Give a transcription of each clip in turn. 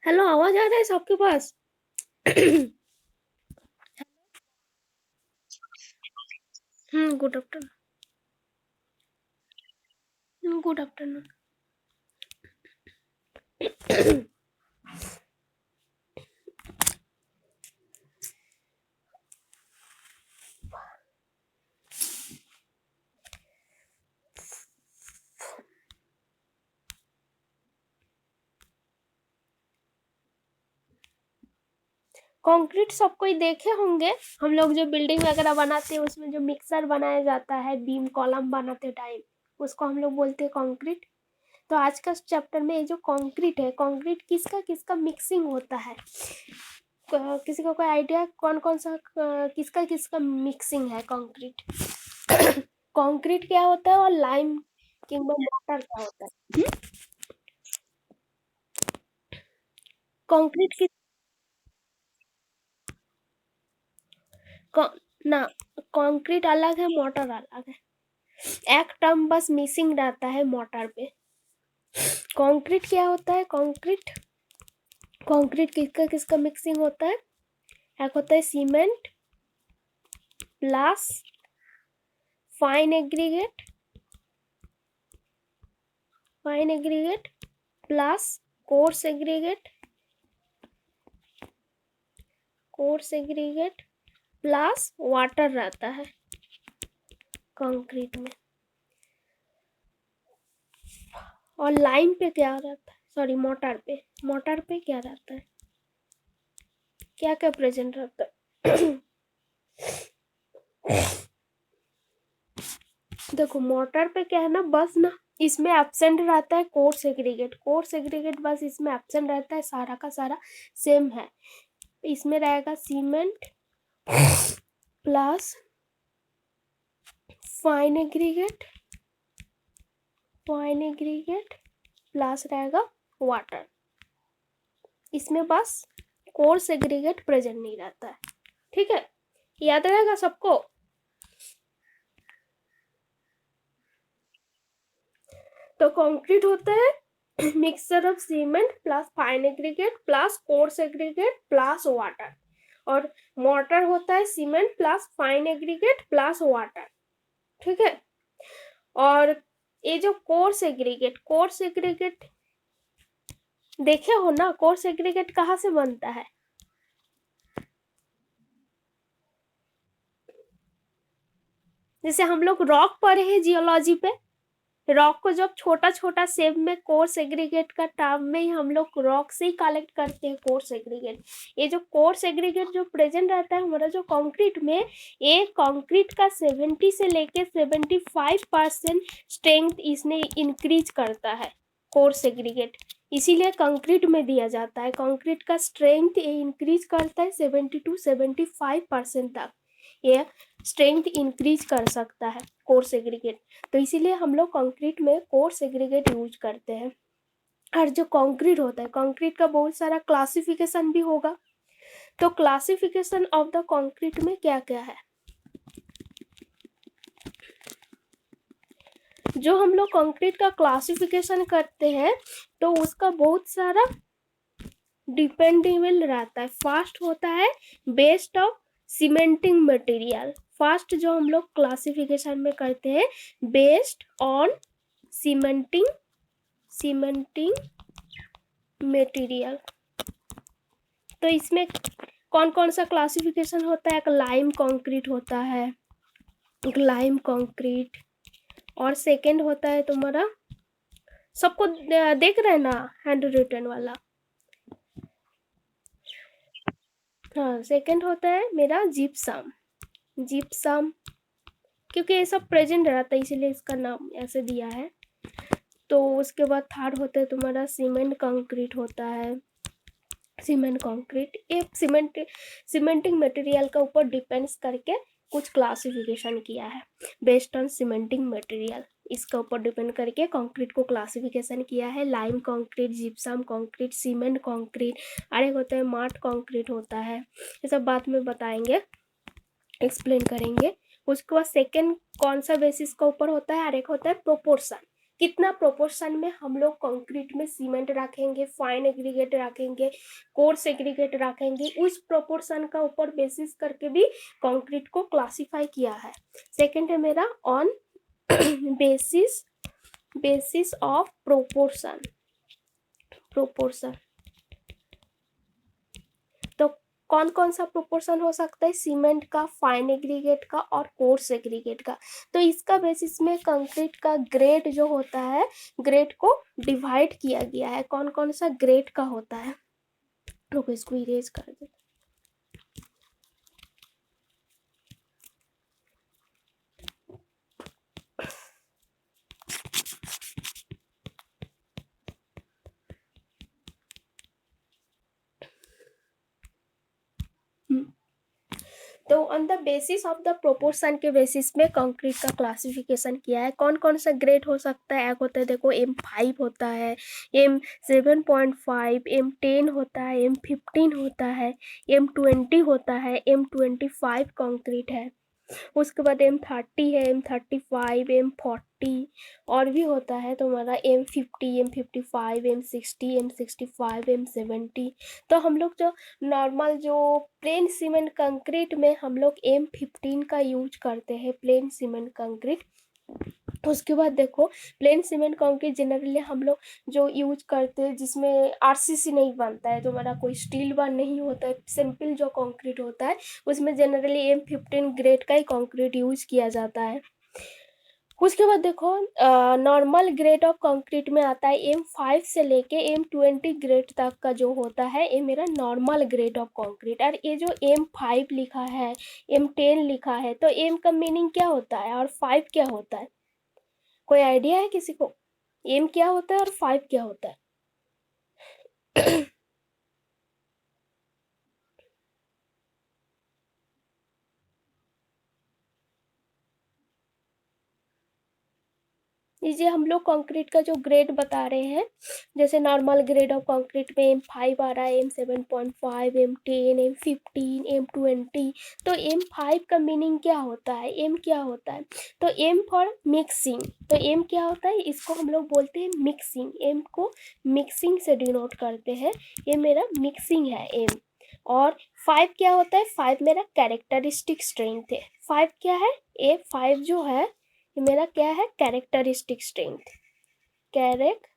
Hello, आवाज आ रहा है सबके पास? Good afternoon, good afternoon. Concrete सब कोई देखे होंगे। हम लोग जो बिल्डिंग वगैरह बनाते हैं उसमें जो मिक्सर बनाया जाता है बीम कॉलम बनाते टाइम, उसको हम लोग बोलते हैं कंक्रीट। तो आज का चैप्टर में ये जो कंक्रीट है, कंक्रीट किसका किसका मिक्सिंग होता है? किसी को कोई आइडिया कौन कौन सा किसका किसका मिक्सिंग है कंक्रीट? कंक्रीट क्या होता है और लाइम किंबा मोटर क्या होता है? कंक्रीट की ना, कंक्रीट अलग है, मोटर अलग है। एक टर्म बस मिसिंग रहता है मोटर पे। कंक्रीट क्या होता है? कंक्रीट कंक्रीट किसका किसका मिक्सिंग होता है? एक होता है cement plus fine aggregate plus coarse aggregate plus water रहता है कंक्रीट में। और लाइम पे क्या रहता है? सॉरी मोटार पे क्या रहता है, क्या क्या प्रेजेंट रहता है? देखो मोटार पे क्या है ना, बस ना इसमें एब्सेंट रहता है कोर्स एग्रीगेट बस इसमें एब्सेंट रहता है, सारा का सारा सेम है। इसमें रहेगा cement plus fine aggregate plus रहेगा वाटर। इसमें बस कोर्स एग्रीगेट प्रेजेंट नहीं रहता है, ठीक है, याद रहेगा सबको। तो कंक्रीट होता है mixture of cement plus fine aggregate plus coarse aggregate plus water, और मोटर होता है cement plus fine aggregate plus water, ठीक है। और ये जो कोर्स एग्रीगेट देखे हो ना, कोर्स एग्रीगेट कहाँ से बनता है? जैसे हम लोग रॉक पढ़े हैं जियोलॉजी पे, रॉक को जब छोटा छोटा शेप में कोर्स एग्रीगेट का टर्म में ही हम लोग रॉक से ही कलेक्ट करते हैं कोर्स एग्रीगेट। ये जो कोर्स एग्रीगेट जो प्रेजेंट रहता है हमारा जो कंक्रीट में, ये कंक्रीट का 70 से लेके 75% स्ट्रेंथ इसने इंक्रीज करता है कोर्स एग्रीगेट, इसीलिए कंक्रीट में दिया जाता है। कंक्रीट का स्ट्रेंथ ये इंक्रीज करता है 70 to 75% तक, ये स्ट्रेंथ इंक्रीज कर सकता है कोर्स एग्रीगेट, तो इसीलिए हम लोग कंक्रीट में कोर्स एग्रीगेट यूज करते हैं। और जो कंक्रीट होता है, कंक्रीट का बहुत सारा क्लासिफिकेशन भी होगा, तो क्लासिफिकेशन ऑफ द कंक्रीट में क्या क्या है, जो हम लोग कंक्रीट का क्लासिफिकेशन करते हैं तो उसका बहुत सारा डिपेंडेबल रहता है। फर्स्ट होता है based of cementing material, first जो हम लोग क्लासिफिकेशन में करते हैं बेस्ड ऑन सीमेंटिंग मटेरियल। तो इसमें कौन कौन सा क्लासिफिकेशन होता है, एक लाइम कंक्रीट होता है, लाइम कंक्रीट, और सेकंड होता है तुम्हारा, सबको देख रहे हैं ना हैंड रिटन वाला, हाँ सेकंड होता है मेरा जिप्सम, क्योंकि ये सब प्रेजेंट रहता है इसीलिए इसका नाम ऐसे दिया है। तो उसके बाद थर्ड होता है तुम्हारा सीमेंट कंक्रीट होता है, सीमेंट कंक्रीट एक सीमेंटिंग मटेरियल का ऊपर डिपेंड्स करके कुछ क्लासिफिकेशन किया है बेस्ड ऑन सीमेंटिंग मटेरियल, इसका ऊपर डिपेंड करके कंक्रीट को क्लासिफिकेशन किया है। Lime concrete, gypsum concrete, cement concrete, और एक होता है मार्ट कंक्रीट होता है, ये सब बात में बताएंगे, एक्सप्लेन करेंगे। उसके बाद सेकेंड कौन सा बेसिस का ऊपर होता है, और एक होता है प्रोपोर्शन, कितना प्रोपोर्शन में हम लोग कंक्रीट में सीमेंट रखेंगे, फाइन एग्रीगेट रखेंगे, कोर्स एग्रीगेट रखेंगे, उस प्रोपोर्शन का ऊपर बेसिस करके भी कंक्रीट को क्लासिफाई किया है। सेकंड है मेरा ऑन बेसिस ऑफ प्रोपोर्शन, तो कौन कौन सा प्रोपोर्शन हो सकता है, सीमेंट का, फाइन एग्रीगेट का और कोर्स एग्रीगेट का। तो इसका बेसिस में कंक्रीट का ग्रेड जो होता है, ग्रेड को डिवाइड किया गया है, कौन कौन सा ग्रेड का होता है। रुको इसको इरेज कर दे। तो on the basis of the proportion के बेसिस में कंक्रीट का क्लासिफिकेशन किया है। कौन कौन सा ग्रेड हो सकता है, एक होता है देखो M5 होता है, M7.5, M10 होता है, M15 होता है, M20 होता है, M25 कंक्रीट है। उसके बाद M30 है, M35, M40 और भी होता है तुम्हारा M50, M55, M60, M65, M70। तो हम लोग जो नॉर्मल जो प्लेन सीमेंट कंक्रीट में हम लोग M15 का यूज करते हैं, प्लेन सीमेंट कंक्रीट। उसके बाद देखो प्लेन सीमेंट कंक्रीट जनरली हम लोग जो यूज करते हैं जिसमें RCC नहीं बनता है, तुम्हारा कोई स्टील बार नहीं होता है, सिंपल जो कंक्रीट होता है उसमें जनरली M15 ग्रेड का ही कंक्रीट यूज किया जाता है। उसके बाद देखो नॉर्मल ग्रेड ऑफ कंक्रीट में आता है M5 से लेके M20 ग्रेड तक का जो होता है ये मेरा नॉर्मल ग्रेड ऑफ कंक्रीट। और ये जो M5 लिखा है, M10 लिखा है, तो M का मीनिंग क्या होता है और 5 क्या होता है? कोई आइडिया है किसी को? M क्या होता है और 5 क्या होता है? ये हम लोग कंक्रीट का जो ग्रेड बता रहे हैं, जैसे नॉर्मल ग्रेड ऑफ कंक्रीट में M5 आ रहा है, M7.5, M10, M15, M20। तो M5 का मीनिंग क्या होता है, M क्या होता है? तो M फॉर मिक्सिंग। तो M क्या होता है? इसको हम लोग बोलते हैं मिक्सिंग। M को मिक्सिंग से डिनोट करते हैं, ये मेरा मिक्सिंग है M। और 5 क्या होता है? 5 मेरा कैरेक्टरिस्टिक स्ट्रेंथ है। 5 क्या है? A5 जो है ये मेरा क्या है? Characteristic strength. Characteristic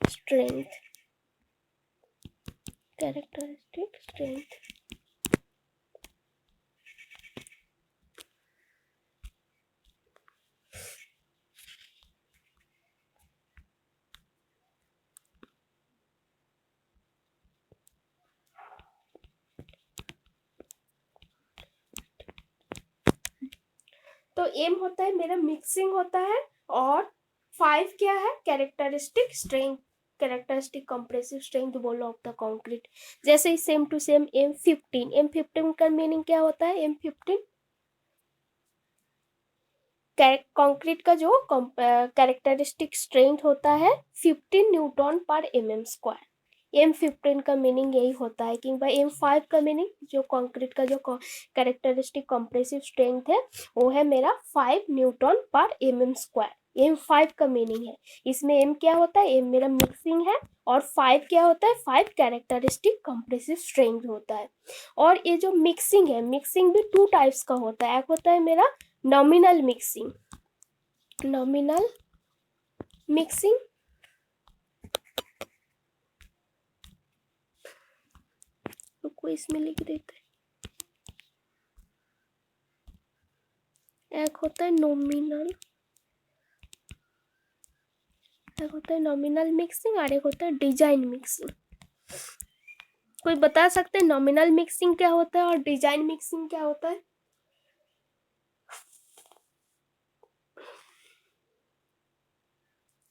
strength. Characteristic strength. तो एम होता है मेरा मिक्सिंग होता है, और 5 क्या है? Characteristic strength, characteristic compressive strength बोलो ऑफ द कंक्रीट। जैसे ही same to same M15। M15 का मीनिंग क्या होता है? M15 कंक्रीट का जो कैरेक्टरिस्टिक स्ट्रेंथ होता है 15 न्यूटन पर mm²। M15 का मीनिंग यही होता है कि भाई M5 का मीनिंग जो कंक्रीट का जो कैरेक्टरिस्टिक कंप्रेसिव स्ट्रेंथ है वो है मेरा 5 न्यूटन पर mm²। M5 का मीनिंग है। इसमें M क्या होता है? M मेरा मिक्सिंग है, और 5 क्या होता है? 5 कैरेक्टरिस्टिक कंप्रेसिव स्ट्रेंथ होता है। और ये जो मिक्सिंग है, मिक्सिंग भी 2 टाइप्स का होता है। एक होता है मेरा नॉमिनल मिक्सिंग। नॉमिनल मिक्सिंग को इसमें लिख देते हैं। एक होता है नॉमिनल, एक होता है नॉमिनल मिक्सिंग, और एक होता है डिजाइन मिक्सिंग। कोई बता सकते हैं नॉमिनल मिक्सिंग क्या होता है और डिजाइन मिक्सिंग क्या होता है?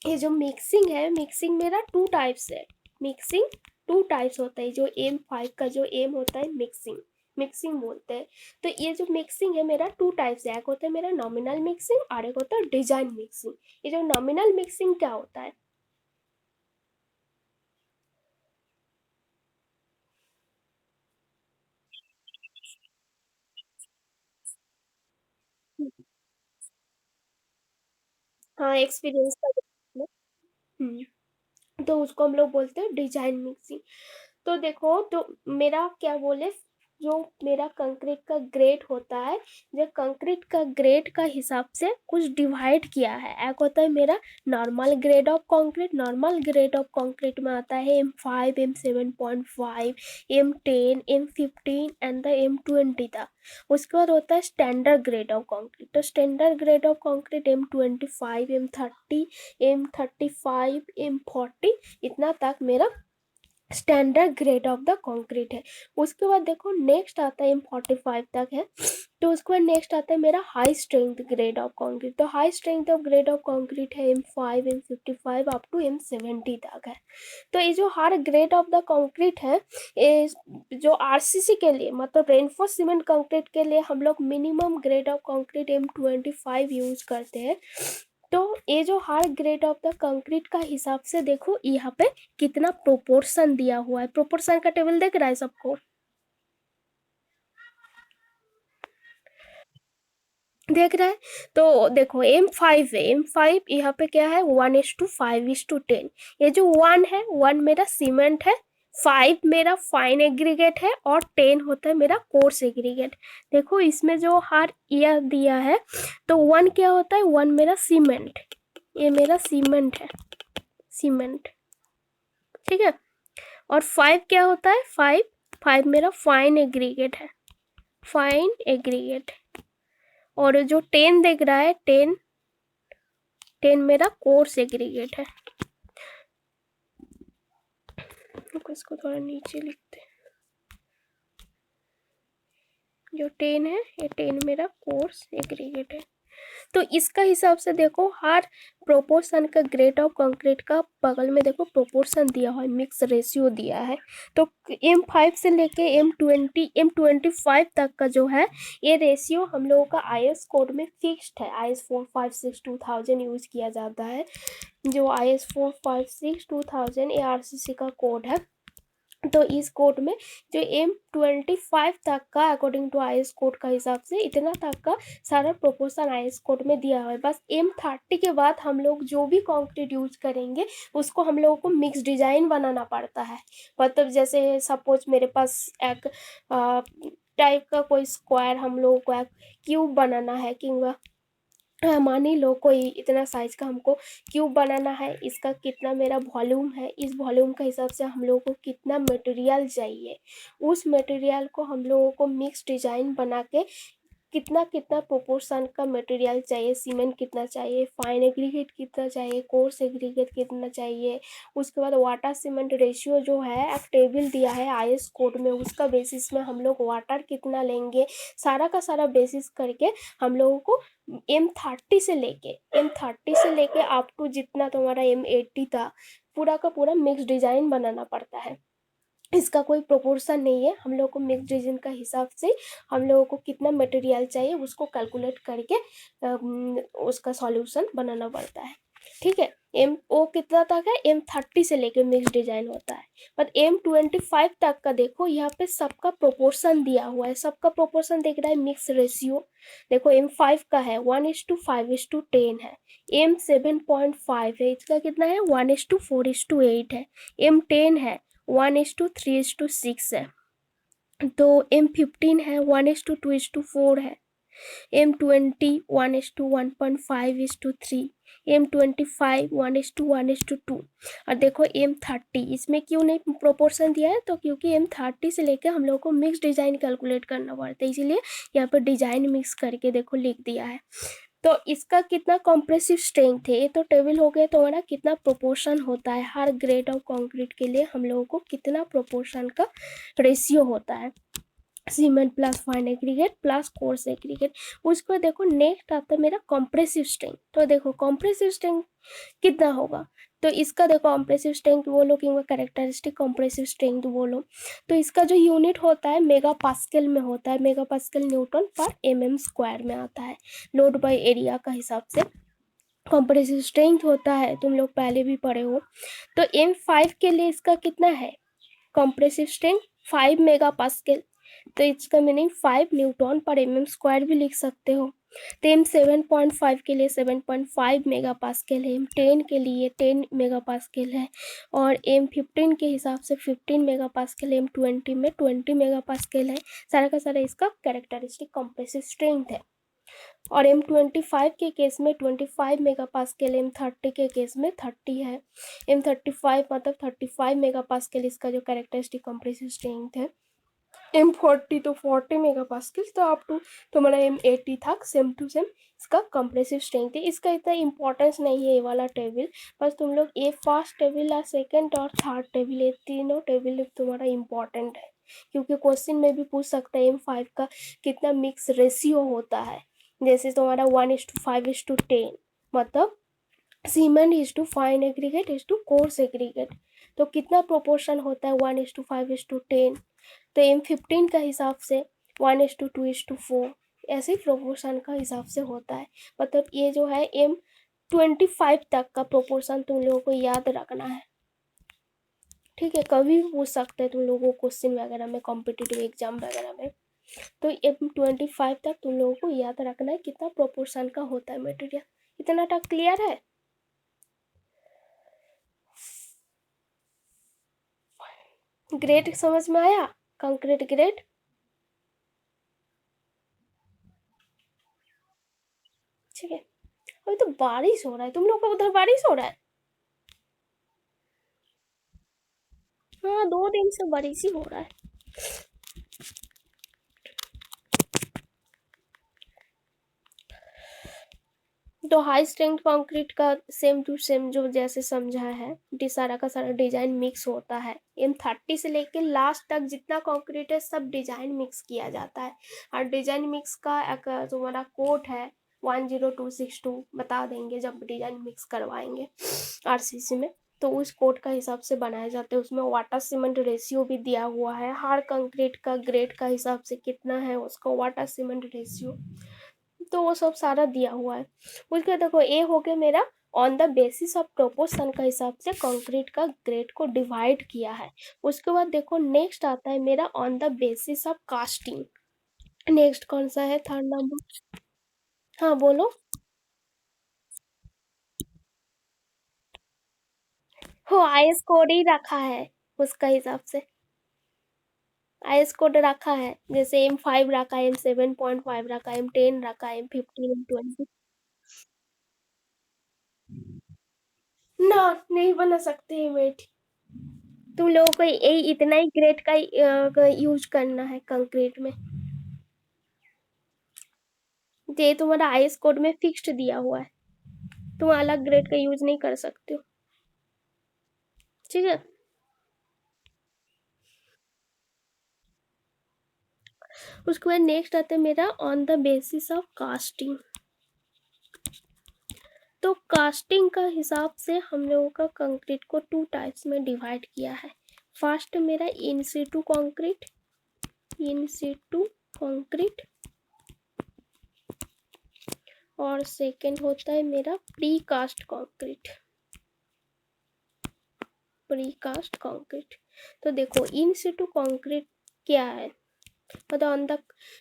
ये जो मिक्सिंग है, मिक्सिंग मेरा 2 टाइप्स है। मिक्सिंग 2 टाइप्स होता है। जो M5 का जो M होता है मिक्सिंग, मिक्सिंग बोलते हैं। तो ये जो मिक्सिंग है मेरा 2 टाइप्स है। एक होता है मेरा नॉमिनल मिक्सिंग और एक होता है डिजाइन मिक्सिंग। ये जो नॉमिनल मिक्सिंग क्या होता है? हाँ, एक्सपीरियंस का। तो उसको हम लोग बोलते हैं डिजाइन मिक्सिंग। तो देखो, तो मेरा क्या बोले, जो मेरा कंक्रीट का ग्रेड होता है, जो कंक्रीट का ग्रेड का हिसाब से कुछ डिवाइड किया है। एक होता है मेरा normal grade of concrete. Normal grade of concrete में आता है M5, M7.5, M10, M15 and the M20 तक। उसके बाद होता है स्टैंडर्ड ग्रेड ऑफ कंक्रीट। तो standard grade of concrete M25, M30, M35, M40 इतना तक मेरा standard grade of the concrete है। उसके बाद देखो नेक्स्ट आता है M45 तक है। तो उसके बाद नेक्स्ट आता है मेरा high strength grade of concrete. तो high strength of grade of concrete है M5, M55 up to M70 तक है। तो ये जो हर ग्रेड ऑफ द कंक्रीट है, ये जो आरसीसी के लिए मतलब रेनफोर्स सीमेंट कंक्रीट के लिए हम लोग minimum grade of concrete M25 use करते हैं। तो ये जो हर ग्रेड ऑफ द कंक्रीट का हिसाब से देखो यहाँ पे कितना प्रोपोर्शन दिया हुआ है। प्रोपोर्शन का टेबल देख रहा है सबको? देख रहा है? तो देखो M5 है। M5 यहाँ पे क्या है? 1:5:10। ये जो 1 है, 1 मेरा सीमेंट है, 5 मेरा फाइन एग्रीगेट है, और 10 होता है मेरा कोर्स एग्रीगेट। देखो इसमें जो हर ईयर दिया है, तो 1 क्या होता है? 1 मेरा सीमेंट, ये मेरा सीमेंट है, सीमेंट, ठीक है। और 5 क्या होता है? 5 मेरा फाइन एग्रीगेट है, फाइन एग्रीगेट। और जो 10 दिख रहा है 10 मेरा कोर्स एग्रीगेट है। इसको थोड़ा नीचे लिखते हैं। जो 10 है ये 10 मेरा कोर्स एग्रीगेट है। तो इसका हिसाब से देखो हर प्रोपोर्शन का ग्रेड ऑफ कंक्रीट का बगल में देखो प्रोपोर्शन दिया हुआ है, मिक्स रेशियो दिया है। तो M5 से लेके M20 M25 तक का जो है ये रेशियो हम लोगों का IS कोड में फिक्स्ड है। IS 456 2000 यूज किया जाता है। जो IS 456 2000 ARCC का कोड है। तो इस कोड में जो M25 तक का अकॉर्डिंग टू IS कोड का हिसाब से इतना तक का सारा प्रोपोर्शन IS कोड में दिया हुआ है। बस M30 के बाद हम लोग जो भी कंक्रीट यूज करेंगे उसको हम लोगों को मिक्स डिजाइन बनाना पड़ता है। मतलब जैसे सपोज मेरे पास एक टाइप का कोई स्क्वायर हम लोगों को एक क्यूब बनाना है, किंवा मान ही लो कोई इतना साइज का हमको क्यूब बनाना है, इसका कितना मेरा वॉल्यूम है, इस वॉल्यूम के हिसाब से हम लोगों को कितना मटेरियल चाहिए, उस मटेरियल को हम लोगों को मिक्स डिजाइन बना के कितना कितना प्रोपोर्शन का मटेरियल चाहिए, सीमेंट कितना चाहिए, फाइन एग्रीगेट कितना चाहिए, कोर्स एग्रीगेट कितना चाहिए, उसके बाद वाटर सीमेंट रेशियो जो है एक टेबल दिया है IS कोड में, उसका बेसिस में हम लोग वाटर कितना लेंगे, सारा का सारा बेसिस करके हम लोगों को M30 से लेके अप टू जितना तुम्हारा M80 था पूरा का पूरा मिक्स डिजाइन बनाना पड़ता है। इसका कोई प्रोपोर्शन नहीं है, हम लोग को मिक्स डिजाइन का हिसाब से हम लोगों को कितना मटेरियल चाहिए उसको कैलकुलेट करके उसका सॉल्यूशन बनाना पड़ता है। ठीक है। O कितना तक है, M30 से लेके मिक्स डिजाइन होता है। पर M25 तक का देखो यहाँ पे सबका प्रोपोर्शन दिया हुआ है, सबका प्रोपोर्शन देख रहा है मिक्स रेशियो। देखो M5 का है 1:5:10 है, M7.5 है, इसका कितना है 1:4:8 है, M10 है 1:3:6 है, तो M15 है 1:2:4 है, M20 1:1.5:3, M25 1:1:2। और देखो M30 इसमें क्यों नहीं प्रोपोर्शन दिया है, तो क्योंकि M30 से लेकर हम लोग को मिक्स डिजाइन कैलकुलेट करना पड़ता है, इसीलिए यहाँ पर डिजाइन मिक्स करके देखो लिख दिया है। तो इसका कितना कॉम्प्रेसिव स्ट्रेंथ है, ये तो टेबल हो गया, तो हमारा कितना प्रोपोर्शन होता है हर ग्रेड ऑफ कंक्रीट के लिए, हम लोगों को कितना प्रोपोर्शन का रेशियो होता है, cement plus fine aggregate plus coarse aggregate. उसको देखो नेक्स्ट आता है मेरा कॉम्प्रेसिव स्ट्रेंथ। तो देखो कॉम्प्रेसिव स्ट्रेंथ कितना होगा, तो इसका देखो कॉम्प्रेसिव स्ट्रेंथ बोलो कि कैरेक्टरिस्टिक कॉम्प्रेसिव स्ट्रेंथ बोलो, तो इसका जो यूनिट होता है मेगा पास्कल में होता है, मेगा पास्कल न्यूटन पर mm² में आता है, लोड बाय एरिया का हिसाब से कॉम्प्रेसिव स्ट्रेंथ होता है, तुम लोग पहले भी पढ़े हो। तो M5 के लिए इसका कितना है कॉम्प्रेसिव स्ट्रेंथ 5 मेगा पास्कल, तो इसका मीनिंग 5 न्यूटन पर mm² भी लिख सकते हो। तो M7.5 के लिए 7.5 मेगा पास्कल है, M10 के लिए 10 मेगा पास्कल है, और M15 के हिसाब से 15 मेगा पास्कल, M20 में 20 मेगा पास्कल है। सारा का सारा इसका कैरेक्टरिस्टिक कॉम्प्रेसिव स्ट्रेंथ है। और M25 के केस में 25 मेगा पास्कल, M30 के केस में 30 है। M35 मतलब 35 मेगा पास्कल इसका जो कैरेक्टरिस्टिक कॉम्प्रेसिव स्ट्रेंथ है। M40 तो 40 मेगा पास्कल, तो अप टू तुम्हारा M80 तक सेम टू सेम इसका कंप्रेसिव स्ट्रेंथ है। इसका इतना इंपॉर्टेंस नहीं है ये वाला टेबल, बस तुम लोग ये फर्स्ट टेबल या सेकंड और थर्ड टेबल, ये तीनों टेबल तुम्हारा इंपॉर्टेंट है, क्योंकि क्वेश्चन में भी पूछ सकता है M5 का कितना मिक्स रेशियो होता है। जैसे तुम्हारा 1:5:10, मतलब cement is to fine aggregate is to coarse aggregate, तो कितना प्रोपोर्शन होता है 1:5:10। तो M15 का हिसाब से 1:2:4, ऐसे ही प्रोपोर्शन का हिसाब से होता है। मतलब ये जो है M25 तक का प्रोपोर्शन तुम लोगों को याद रखना है। ठीक है, कभी भी पूछ सकते हैं तुम लोगों को क्वेश्चन वगैरह में, कॉम्पिटिटिव एग्जाम वगैरह में। तो M25 तक तुम लोगों को याद रखना है कितना प्रोपोर्शन का होता है मटेरियल। इतना तक क्लियर है? ग्रेड समझ में आया, कंक्रीट ग्रेड? ठीक है। अभी तो बारिश हो रहा है, तुम लोग को उधर बारिश हो रहा है? हाँ, 2 दिन से बारिश ही हो रहा है। तो हाई स्ट्रेंथ कंक्रीट का सेम टू सेम जो जैसे समझा है, सारा का सारा डिजाइन मिक्स होता है। M30 से लेके लास्ट तक जितना कंक्रीट है सब डिजाइन मिक्स किया जाता है। और डिजाइन मिक्स का एक तुम्हारा कोड है 10262, बता देंगे जब डिजाइन मिक्स करवाएंगे RCC में। तो उस कोड का हिसाब से बनाए जाते हैं। उसमें वाटर सीमेंट रेशियो भी दिया हुआ है, हार्ड कंक्रीट का ग्रेड का हिसाब से कितना है उसका वाटर सीमेंट रेशियो, तो वो सब सारा दिया हुआ है। उसके देखो ए हो गया मेरा on the basis of proportion का हिसाब से कंक्रीट का ग्रेड को डिवाइड किया है। उसके बाद देखो नेक्स्ट आता है मेरा on the basis of casting. Next कौन सा है, थर्ड नंबर? हाँ बोलो। हो आईएस कोड ही रखा है उसका हिसाब से, आईएस कोड रखा है, जैसे M5 रखा है, M7.5 रखा है, M10 रखा है, M15, M20। ना, नहीं बना सकते इमेज। तुम लोगों को यही इतना ही ग्रेड का यूज करना है कंक्रीट में। ये तुम्हारा आईएस कोड में फिक्स्ड दिया हुआ है, तुम अलग ग्रेड का यूज नहीं कर सकते हो, ठीक है। उसके बाद नेक्स्ट आता है मेरा on the basis of casting. तो कास्टिंग का हिसाब से हम लोगों का कंक्रीट को 2 टाइप्स में डिवाइड किया है। फर्स्ट मेरा in situ concrete, in situ concrete, और सेकंड होता है मेरा precast concrete, precast concrete. तो देखो इन सिटू कंक्रीट क्या है, मतलब on the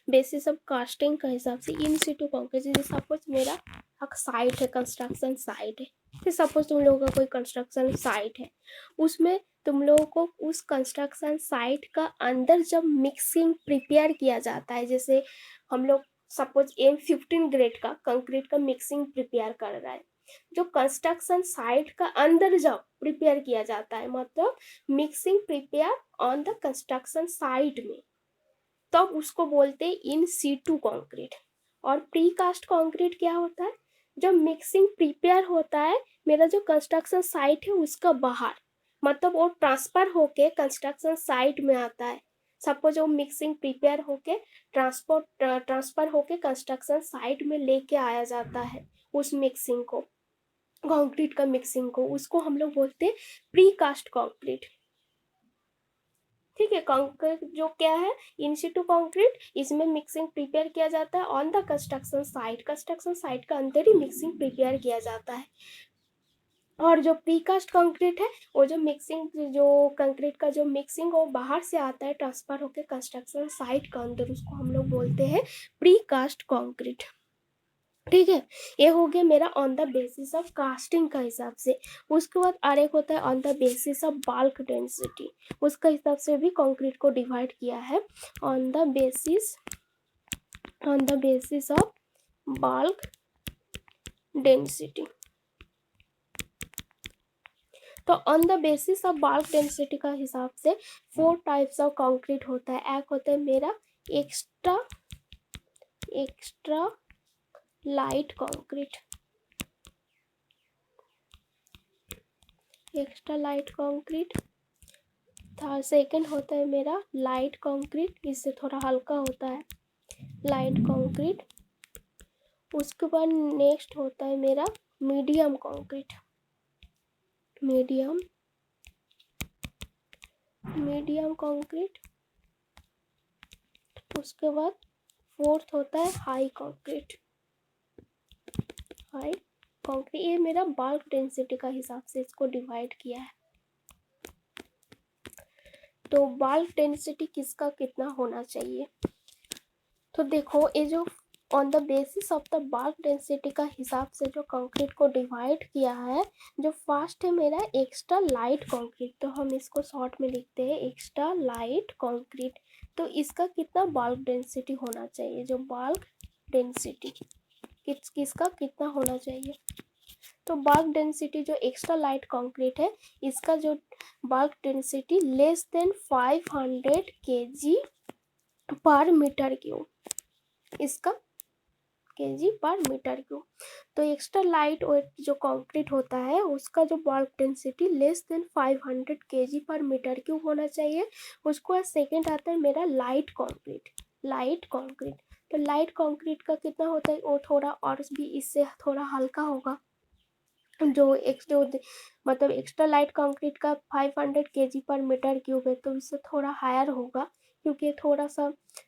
basis of casting का हिसाब से इन सिटू कंक्रीट, जैसे सपोज मेरा एक साइट है, कंस्ट्रक्शन साइट है, फिर सपोज तुम लोगों का कोई कंस्ट्रक्शन साइट है, उसमें तुम लोगों को उस कंस्ट्रक्शन साइट का अंदर जब मिक्सिंग प्रिपेयर किया जाता है, जैसे हम लोग सपोज M15 ग्रेड का कंक्रीट का मिक्सिंग प्रिपेयर कर रहा है, जो कंस्ट्रक्शन साइट का अंदर जब प्रिपेयर किया जाता है, मतलब mixing prepare on the construction site में, तब उसको बोलते हैं इन सीटू कंक्रीट। और प्री कास्ट कंक्रीट क्या होता है, जब मिक्सिंग प्रिपेयर होता है मेरा जो कंस्ट्रक्शन साइट है उसका बाहर, मतलब वो ट्रांसफर होके कंस्ट्रक्शन साइट में आता है। सपोज वो मिक्सिंग प्रिपेयर होके ट्रांसफर होके कंस्ट्रक्शन साइट में लेके आया जाता है, उस मिक्सिंग को, कंक्रीट का मिक्सिंग को, उसको हम लोग बोलते हैं प्री कास्ट कंक्रीट, ठीक है। कंक्रीट जो क्या है, इन सिटू कंक्रीट, इसमें मिक्सिंग प्रिपेयर किया जाता है on the construction site, construction site का अंदर ही मिक्सिंग प्रिपेयर किया जाता है। और जो प्रीकास्ट कंक्रीट है, वो जो मिक्सिंग, जो कंक्रीट का जो मिक्सिंग वो बाहर से आता है ट्रांसफर होकर कंस्ट्रक्शन साइट का अंदर, उसको हम लोग बोलते हैं प्रीकास्ट कंक्रीट, ठीक है। ये हो गया मेरा on the basis of casting का हिसाब से। उसके बाद और एक होता है on the basis of bulk density, उसका हिसाब से भी कंक्रीट को डिवाइड किया है on the basis, on the basis of bulk density. तो on the basis of bulk density का हिसाब से 4 टाइप्स ऑफ कंक्रीट होता है। एक होता है मेरा extra, extra light concrete, extra light concrete. Second होता है मेरा लाइट कंक्रीट, इससे थोड़ा हल्का होता है, लाइट कंक्रीट। उसके बाद नेक्स्ट होता है मेरा medium concrete, medium, medium concrete. उसके बाद फोर्थ होता है हाई कंक्रीट, हाई कंक्रीट। ये मेरा बल्क डेंसिटी का हिसाब से इसको डिवाइड किया है। तो बल्क डेंसिटी किसका कितना होना चाहिए, तो देखो ये जो on the basis of the bulk density का हिसाब से जो कंक्रीट को डिवाइड किया है, जो फर्स्ट है मेरा एक्स्ट्रा लाइट कंक्रीट, तो हम इसको शॉर्ट में लिखते हैं एक्स्ट्रा लाइट कंक्रीट। तो इसका कितना बल्क डेंसिटी होना चाहिए, जो बल्क डेंसिटी किसका कितना होना चाहिए, तो बल्क डेंसिटी जो एक्स्ट्रा लाइट कंक्रीट है, इसका जो bulk density less than 500 kg पर मीटर क्यूब, इसका kg पर मीटर क्यूब। तो एक्स्ट्रा लाइट वेट जो कंक्रीट होता है उसका जो bulk density less than 500 kg पर मीटर क्यूब होना चाहिए। उसको बाद सेकेंड आता है मेरा लाइट कंक्रीट। लाइट कंक्रीट, तो लाइट कंक्रीट का कितना होता है, वो थोड़ा और भी इससे थोड़ा हल्का होगा। जो मतलब एक्स्ट्रा लाइट कंक्रीट का 500 kg पर मीटर क्यूब है, तो इससे थोड़ा हायर होगा क्योंकि थोड़ा सा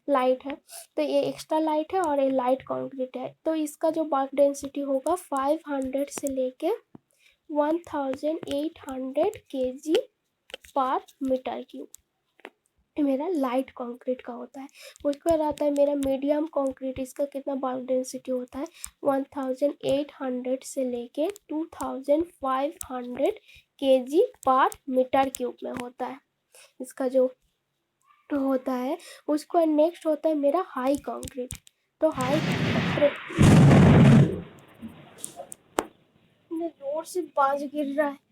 लाइट है। तो ये एक्स्ट्रा लाइट है और ये लाइट कंक्रीट है। तो इसका जो बल्क डेंसिटी होगा 500 से लेके 1800 kg पर मीटर क्यूब, मेरा लाइट कंक्रीट का होता है। उसके बाद आता है मेरा मीडियम कंक्रीट। इसका कितना बल्क डेंसिटी होता है 1800 से लेके 2500 kg पर मीटर क्यूब में होता है इसका जो होता है। उसको नेक्स्ट होता है मेरा हाई कंक्रीट। तो हाई जोर से बाज गिर रहा है।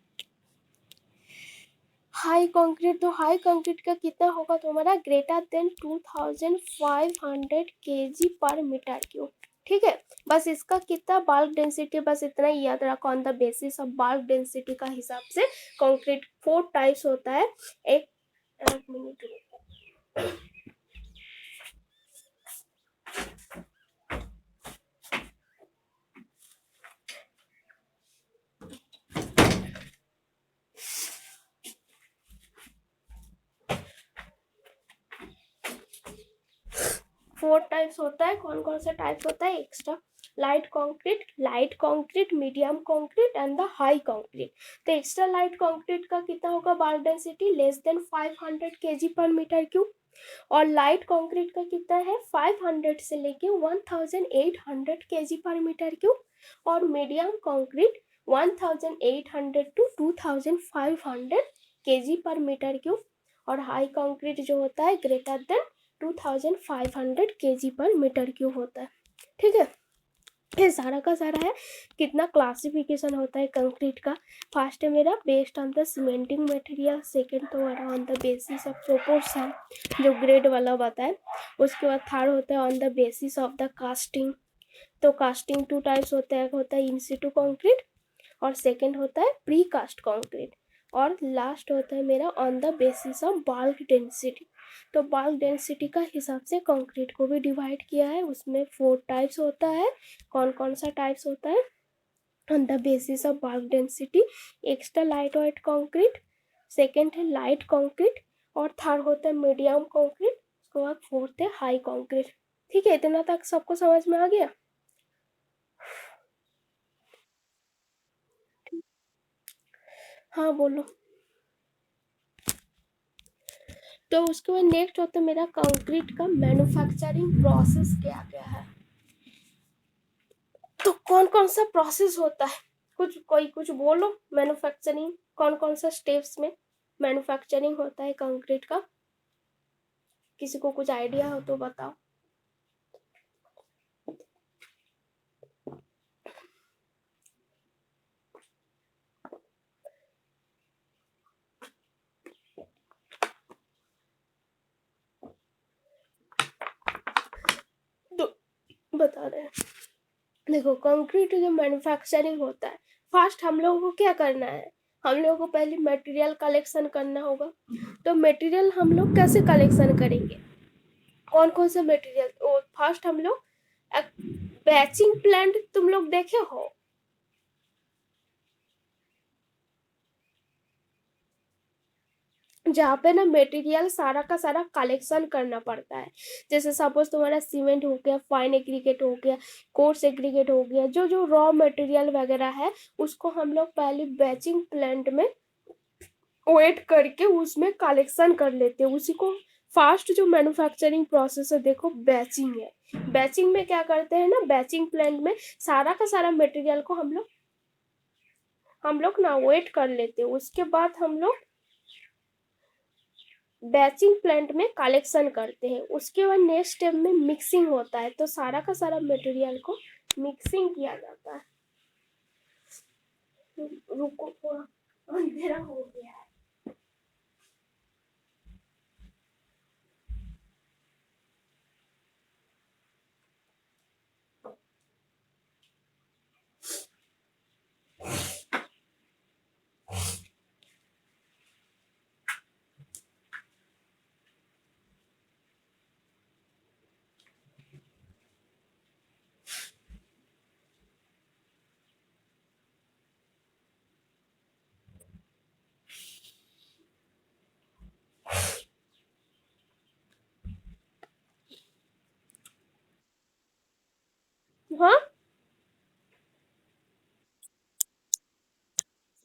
हाई कंक्रीट, तो हाई कंक्रीट का कितना होगा तुम्हारा ग्रेटर देन 2500 kg पर मीटर क्यूब। ठीक है, बस इसका कितना बल्क डेंसिटी, बस इतना ही याद रखो। On the basis of bulk density का हिसाब से कंक्रीट 4 टाइप्स होता है। एक मिनट, 4 टाइप्स होता है। कौन कौन सा टाइप्स होता है? Extra light concrete, medium concrete and the high concrete. तो एक्स्ट्रा लाइट कंक्रीट का कितना होगा bulk density less than 500 kg पर मीटर क्यूब, और लाइट कंक्रीट का कितना है 500 से लेके 1800 kg पर मीटर क्यूब, और मीडियम कंक्रीट 1800 टू 2500 kg पर मीटर क्यूब, और हाई कंक्रीट जो होता है ग्रेटर देन 2500 kg पर मीटर क्यूब होता है। ठीक है, ये सारा का सारा है। कितना क्लासिफिकेशन होता है कंक्रीट का? फर्स्ट है मेरा based on the cementing material, second तो on the basis of proportion जो ग्रेड वाला बताए। उसके बाद थर्ड होता है on the basis of the casting. तो कास्टिंग 2 टाइप्स होता है इन सिटू कंक्रीट, और सेकंड होता है प्री कास्ट कंक्रीट, और लास्ट होता है मेरा on the basis of bulk density. तो बल्क डेंसिटी का हिसाब से कंक्रीट को भी डिवाइड किया है। उसमें 4 टाइप्स होता है। कौन कौन सा टाइप्स होता है? On the basis of bulk density extra light weight concrete, second है लाइट कंक्रीट, और थर्ड होता है मीडियम कंक्रीट, उसके बाद फोर्थ है हाई कंक्रीट। ठीक है, इतना तक सबको समझ में आ गया? हाँ बोलो। तो उसके बाद नेक्स्ट होता है मेरा कंक्रीट का मैन्युफैक्चरिंग प्रोसेस क्या क्या है। तो कौन कौन सा प्रोसेस होता है, कोई कुछ बोलो। मैन्युफैक्चरिंग कौन कौन सा स्टेप्स में मैन्युफैक्चरिंग होता है कंक्रीट का? किसी को कुछ आइडिया हो तो बताओ। तो बता रहे हैं, देखो कंक्रीट जो मैन्युफैक्चरिंग होता है, फर्स्ट हम लोगों को क्या करना है, हम लोगों को पहले मटेरियल कलेक्शन करना होगा। तो मटेरियल हम लोग कैसे कलेक्शन करेंगे? कौन कौन से मटेरियल? फर्स्ट हम लोग बैचिंग प्लांट तुम लोग देखे हो? जहाँ पे ना मटेरियल सारा का सारा कलेक्शन करना पड़ता है। जैसे सपोज तुम्हारा सीमेंट हो गया, फाइन एग्रीगेट हो गया, कोर्स एग्रीगेट हो गया, जो जो रॉ मटेरियल वगैरह है उसको हम लोग पहले बैचिंग प्लांट में वेट करके उसमें कलेक्शन कर लेते हैं। उसी को फास्ट जो मैन्युफैक्चरिंग प्रोसेस है देखो बैचिंग है। बैचिंग में क्या करते हैं ना, बैचिंग प्लांट में सारा का सारा मटेरियल को हम लोग ना वेट कर लेते हैं। उसके बाद हम लोग बैचिंग प्लांट में कलेक्शन करते हैं। उसके बाद नेक्स्ट स्टेप में मिक्सिंग होता है। तो सारा का सारा मटेरियल को मिक्सिंग किया जाता है। रुको थोड़ा अंधेरा हो गया है। हाँ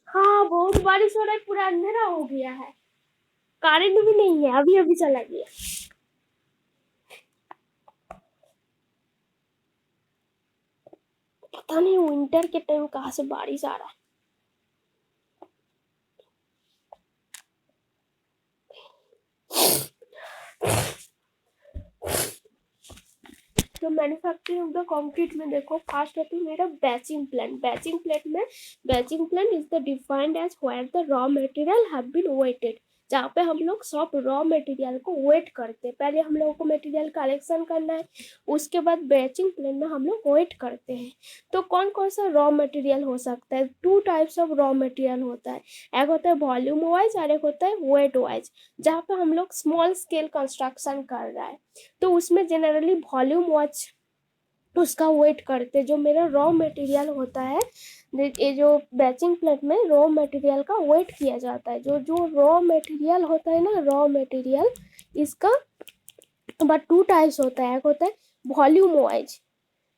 हाँ, बहुत बारिश हो रहा है, पूरा अंधेरा हो गया है, करंट भी नहीं है, अभी अभी चला गया। पता नहीं विंटर के टाइम कहाँ से बारिश आ रहा है। तो मैन्युफैक्चरिंग ऑफ द कंक्रीट में देखो, फर्स्ट होती है मेरा बैचिंग प्लांट। बैचिंग प्लांट में, batching plant is the defined as where the raw material have been weighted, जहाँ पे हम लोग सब रॉ मटेरियल को वेट करते हैं। पहले हम लोगों को मटेरियल कलेक्शन करना है, उसके बाद बैचिंग प्लांट में हम लोग वेट करते हैं। तो कौन कौन सा रॉ मटेरियल हो सकता है? Two types of raw material होता है, एक होता है वॉल्यूम वाइज और एक होता है वेट वाइज। जहाँ पे हम लोग स्मॉल स्केल कंस्ट्रक्शन कर रहा है तो उसमें जनरली वॉल्यूम वाइज उसका वेट करते, जो मेरा रॉ मटेरियल होता है, ये जो बैचिंग प्लांट में रॉ मटेरियल का वेट किया जाता है। जो जो रॉ मटेरियल होता है ना, रॉ मटेरियल, इसका बट टू टाइप्स होता है, एक होता है वॉल्यूम वाइज,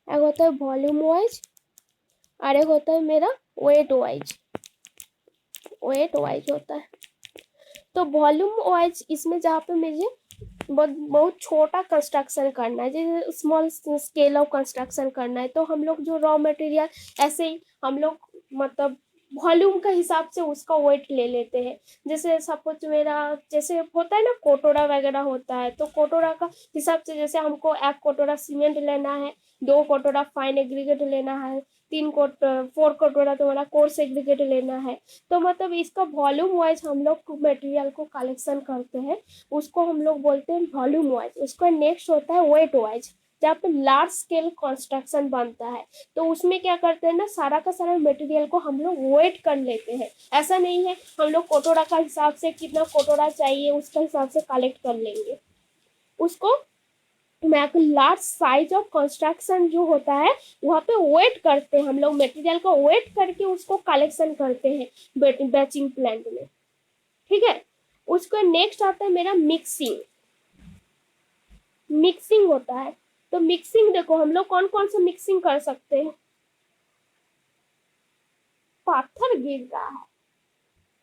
एक होता है वॉल्यूम वाइज और एक होता है मेरा वेट वाइज। वेट वाइज होता है। तो वॉल्यूम वाइज इसमें जहाँ पे मुझे बहुत छोटा कंस्ट्रक्शन करना है, जैसे स्मॉल स्केल ऑफ कंस्ट्रक्शन करना है, तो हम लोग जो रॉ मटेरियल ऐसे ही हम लोग मतलब वॉल्यूम के हिसाब से उसका वेट ले लेते हैं। जैसे सपोज मेरा जैसे होता है ना कोटोरा वगैरह होता है, तो कोटोरा का हिसाब से जैसे हमको 1 कटोरा सीमेंट लेना है, 2 कटोरा फाइन एग्रीगेट लेना है, 4 कटोरा तुम्हारा कोर्स एग्रीगेट लेना है। तो मतलब इसका वॉल्यूम वाइज हम लोग मटेरियल को कलेक्शन करते हैं, उसको हम लोग बोलते हैं वॉल्यूम वाइज। उसका नेक्स्ट होता है वेट वाइज, जहाँ पे लार्ज स्केल कंस्ट्रक्शन बनता है। तो उसमें क्या करते हैं ना, सारा का सारा मटेरियल को हम लोग वेट कर लेते हैं। ऐसा नहीं है हम लोग कटोरा का हिसाब से कितना कटोरा चाहिए उसका हिसाब से कलेक्ट कर लेंगे उसको। लार्ज साइज ऑफ कंस्ट्रक्शन जो होता है वहाँ पे वेट करते हैं हम लोग, मटेरियल को वेट करके उसको कलेक्शन करते हैं बैचिंग प्लांट में। ठीक है। उसका नेक्स्ट आता है मेरा मिक्सिंग। मिक्सिंग होता है, तो मिक्सिंग देखो हम लोग कौन कौन सा मिक्सिंग कर सकते हैं। पत्थर गिर रहा है,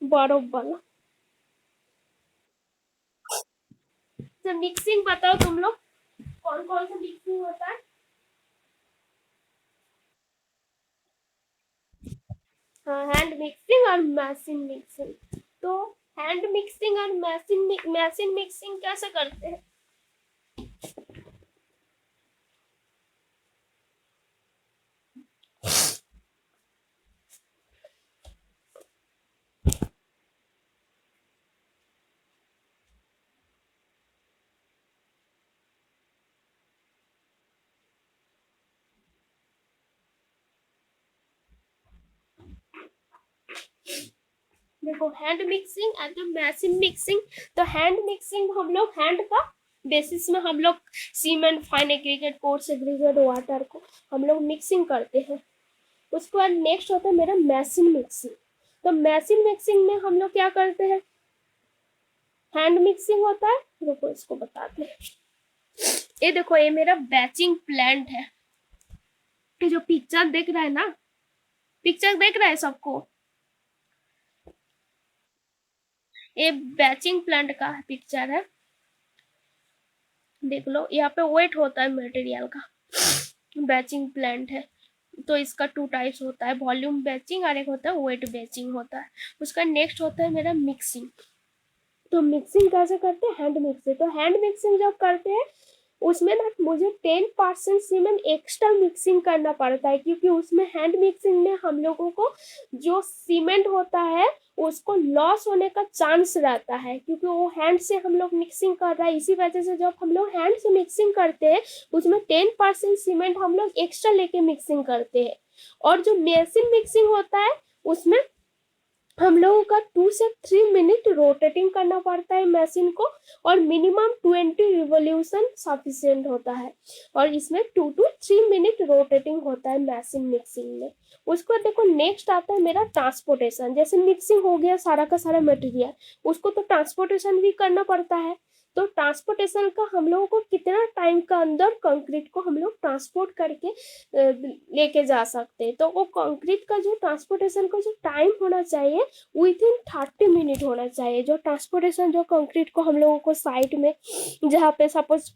बर्फ वाला। तो मिक्सिंग बताओ तुम लोग कौन कौन सा मिक्सिंग होता है। हाँ, हैंड मिक्सिंग और मशीन मिक्सिंग। तो हैंड मिक्सिंग और मशीन मिक्सिंग कैसे करते हैं? देखो hand mixing and machine mixing. तो हैंड मिक्सिंग हम लोग हैंड का बेसिस में हम लोग cement fine aggregate coarse aggregate water को हम लोग मिक्सिंग करते हैं। उसके बाद नेक्स्ट होता है मेरा मशीन मिक्सिंग। तो मशीन मिक्सिंग में हम लोग क्या करते हैं, हैंड मिक्सिंग होता है, रुको इसको बताते हैं। ये देखो ये मेरा बैचिंग प्लांट है, ये जो पिक्चर देख रहा है ना, पिक्चर देख रहा है सबको, ये बैचिंग प्लांट का पिक्चर है, देख लो यहाँ पे वेट होता है मटेरियल का। बैचिंग प्लांट है, तो इसका टू टाइप्स होता है, वॉल्यूम बैचिंग और एक होता है वेट बैचिंग होता है। उसका नेक्स्ट होता है मेरा मिक्सिंग। तो मिक्सिंग कैसे करते हैं, हैंड मिक्सिंग। तो हैंड मिक्सिंग जब करते हैं उसमें ना मुझे 10% सीमेंट एक्स्ट्रा मिक्सिंग करना पड़ता है, क्योंकि उसमें हैंड मिक्सिंग में हम लोगों को जो सीमेंट होता है उसको लॉस होने का चांस रहता है, क्योंकि वो हैंड से हम लोग मिक्सिंग कर रहा है। इसी वजह से जब हम लोग हैंड से मिक्सिंग करते हैं उसमें 10% सीमेंट हम लोग एक्स्ट्रा लेके मिक्सिंग करते हैं। और जो मशीन मिक्सिंग होता है उसमें हम लोगों का 2 से 3 मिनट रोटेटिंग करना पड़ता है मशीन को, और मिनिमम 20 रिवोल्यूशन सफिशियंट होता है। और इसमें 2 to 3 मिनट रोटेटिंग होता है मशीन मिक्सिंग में। उसको देखो नेक्स्ट आता है मेरा ट्रांसपोर्टेशन। जैसे मिक्सिंग हो गया सारा का सारा मटेरियल, उसको तो ट्रांसपोर्टेशन भी करना पड़ता है। तो ट्रांसपोर्टेशन का हम लोगों को कितना टाइम का अंदर कंक्रीट को हम लोग ट्रांसपोर्ट करके लेके जा सकते हैं। तो वो कंक्रीट का जो ट्रांसपोर्टेशन का जो टाइम होना चाहिए विद इन 30 मिनट होना चाहिए। जो ट्रांसपोर्टेशन जो कंक्रीट को हम लोगों को साइड में जहाँ पे सपोज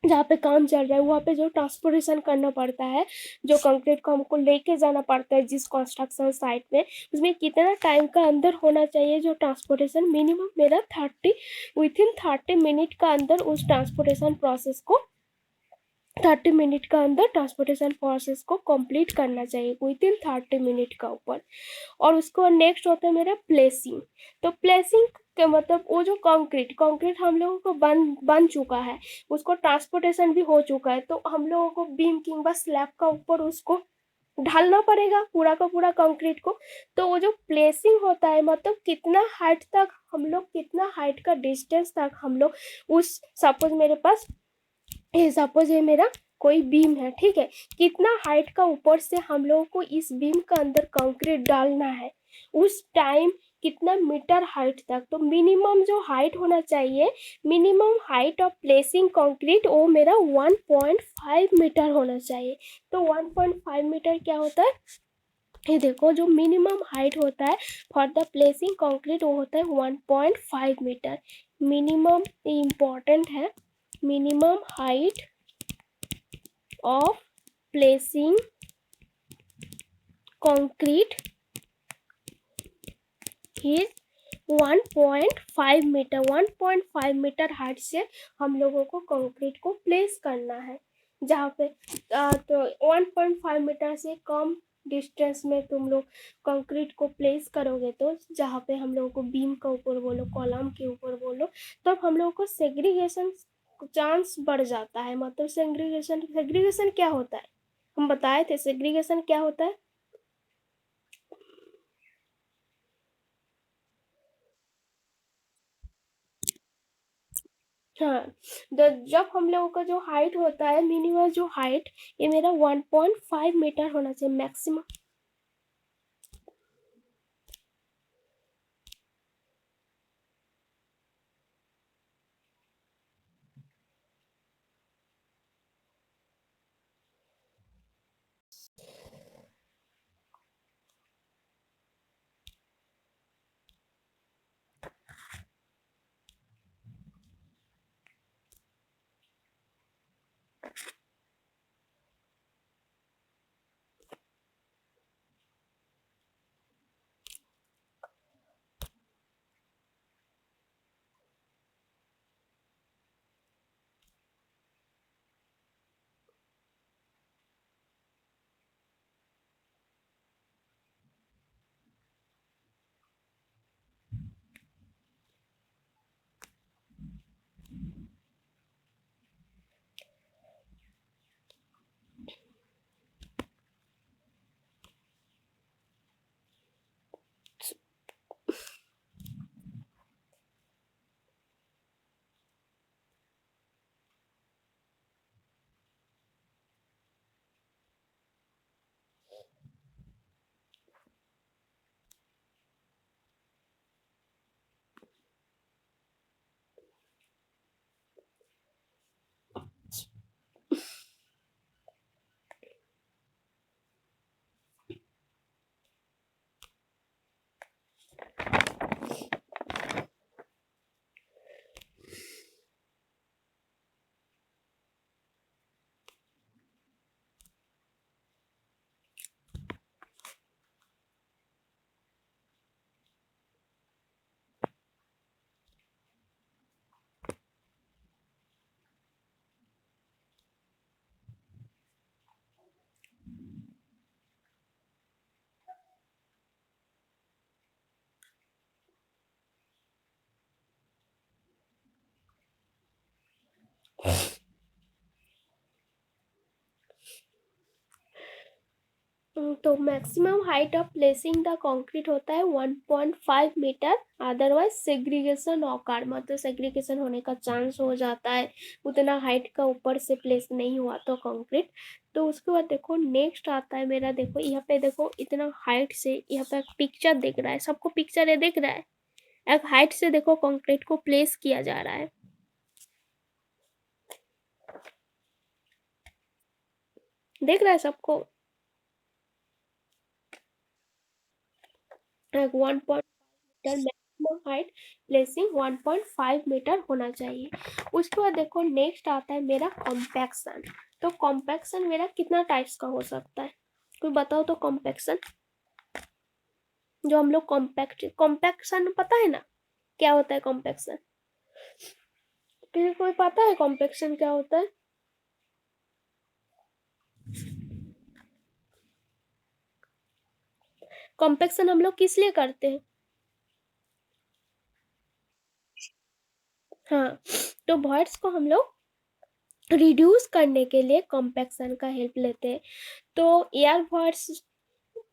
जहाँ पे काम चल रहा है वहाँ पे जो ट्रांसपोर्टेशन करना पड़ता है, जो कंक्रीट को हमको लेके जाना पड़ता है जिस कंस्ट्रक्शन साइट में, उसमें कितना टाइम का अंदर होना चाहिए जो ट्रांसपोर्टेशन। मिनिमम मेरा 30 का अंदर उस ट्रांसपोर्टेशन प्रोसेस को 30 मिनट का अंदर ट्रांसपोर्टेशन प्रोसेस को कंप्लीट करना चाहिए विद इन 30 मिनट का ऊपर। और उसको नेक्स्ट होता है मेरा प्लेसिंग। तो प्लेसिंग के मतलब वो जो कंक्रीट कंक्रीट हम लोगों को बन चुका है, उसको ट्रांसपोर्टेशन भी हो चुका है, तो हम लोगों को बीम किंबा स्लैब का ऊपर उसको ढालना पड़ेगा पूरा का पूरा कंक्रीट को। तो वो जो प्लेसिंग होता है मतलब कितना हाइट तक हम लोग, कितना हाइट का डिस्टेंस तक हम लोग उस सपोज मेरे पास सपोज ये मेरा कोई बीम है, ठीक है, कितना हाइट का ऊपर से हम लोगों को इस बीम का अंदर कंक्रीट डालना है, उस टाइम कितना मीटर हाइट तक। तो मिनिमम जो हाइट होना चाहिए, minimum height of placing concrete वो मेरा 1.5 मीटर होना चाहिए। तो 1.5 मीटर क्या होता है, ये देखो जो मिनिमम हाइट होता है फॉर द प्लेसिंग कंक्रीट वो होता है 1.5 मीटर। मिनिमम इम्पॉर्टेंट है, minimum height of placing concrete is 1.5 metre. 1.5 metre height से हम लोगों को कंक्रीट को प्लेस करना है। जहाँ पे तो 1.5 मीटर से कम डिस्टेंस में तुम लोग कंक्रीट को प्लेस करोगे तो जहाँ पे हम लोगों को बीम के ऊपर बोलो, कॉलम के ऊपर बोलो, तब हम लोगों को सेग्रीगेशन चांस बढ़ जाता है। मतलब सेग्रीगेशन क्या होता है, हम बताए थे सेग्रीगेशन क्या होता है। हाँ, जब हम लोगों का जो हाइट होता है, मिनिमम जो हाइट, ये मेरा 1.5 मीटर होना चाहिए मैक्सिमम। तो maximum height of placing the concrete होता है 1.5 मीटर। अदरवाइज सेग्रीगेशन ऑकर, मतलब सेग्रीगेशन होने का चांस हो जाता है उतना हाइट का ऊपर से प्लेस नहीं हुआ तो कंक्रीट। तो उसके बाद देखो नेक्स्ट आता है मेरा, देखो यहाँ पे देखो इतना हाइट से यहाँ पे पिक्चर दिख रहा है, सबको पिक्चर ये दिख रहा है, एक हाइट से देखो कंक्रीट को प्लेस किया जा रहा है। देख रहा है सबको? 1.5 metre maximum height, placing 1.5 metre होना चाहिए। उसके बाद देखो नेक्स्ट आता है मेरा कॉम्पैक्शन। तो कॉम्पैक्शन मेरा कितना टाइप्स का हो सकता है, कोई बताओ तो। कॉम्पैक्शन जो हम लोग कॉम्पैक्शन पता है ना क्या होता है कॉम्पैक्शन? किसी कोई पता है कॉम्पैक्शन क्या होता है? कॉम्पैक्शन हम लोग किस लिए करते हैं? हाँ, तो वर्ड्स को हम लोग रिड्यूस करने के लिए कॉम्पैक्शन का हेल्प लेते हैं। तो एयर वर्ड्स,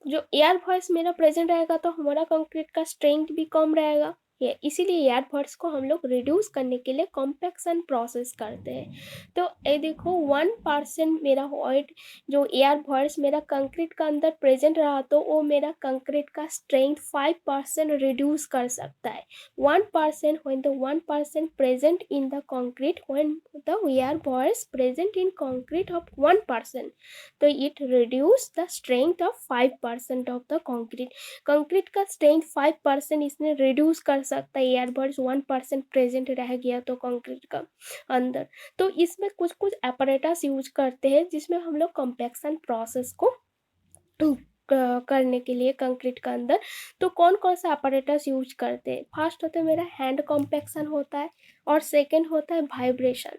जो एयर वॉइस मेरा प्रेजेंट रहेगा तो हमारा कंक्रीट का स्ट्रेंथ भी कम रहेगा। ये इसीलिए एयर वॉइस को हम लोग रिड्यूस करने के लिए कॉम्पैक्शन प्रोसेस करते हैं। तो ये देखो 1% मेरा वॉइड जो एयर वॉइस मेरा कंक्रीट का अंदर प्रेजेंट रहा तो वो मेरा कंक्रीट का स्ट्रेंथ 5% रिड्यूस कर सकता है। 1% when the 1% present in the concrete, when the air was present in concrete of 1%, तो it reduce the strength of 5% of the concrete. Concrete का स्ट्रेंथ 5% इसने रिड्यूस कर सकता है, एयरबड्स 1% प्रेजेंट रह गया तो कंक्रीट का अंदर। तो इसमें कुछ कुछ apparatus यूज करते हैं जिसमें हम लोग कॉम्पैक्शन प्रोसेस को करने के लिए कंक्रीट का अंदर। तो कौन कौन सा apparatus यूज करते हैं? फर्स्ट होता है मेरा हैंड कॉम्पैक्शन होता है, और सेकेंड होता है वाइब्रेशन।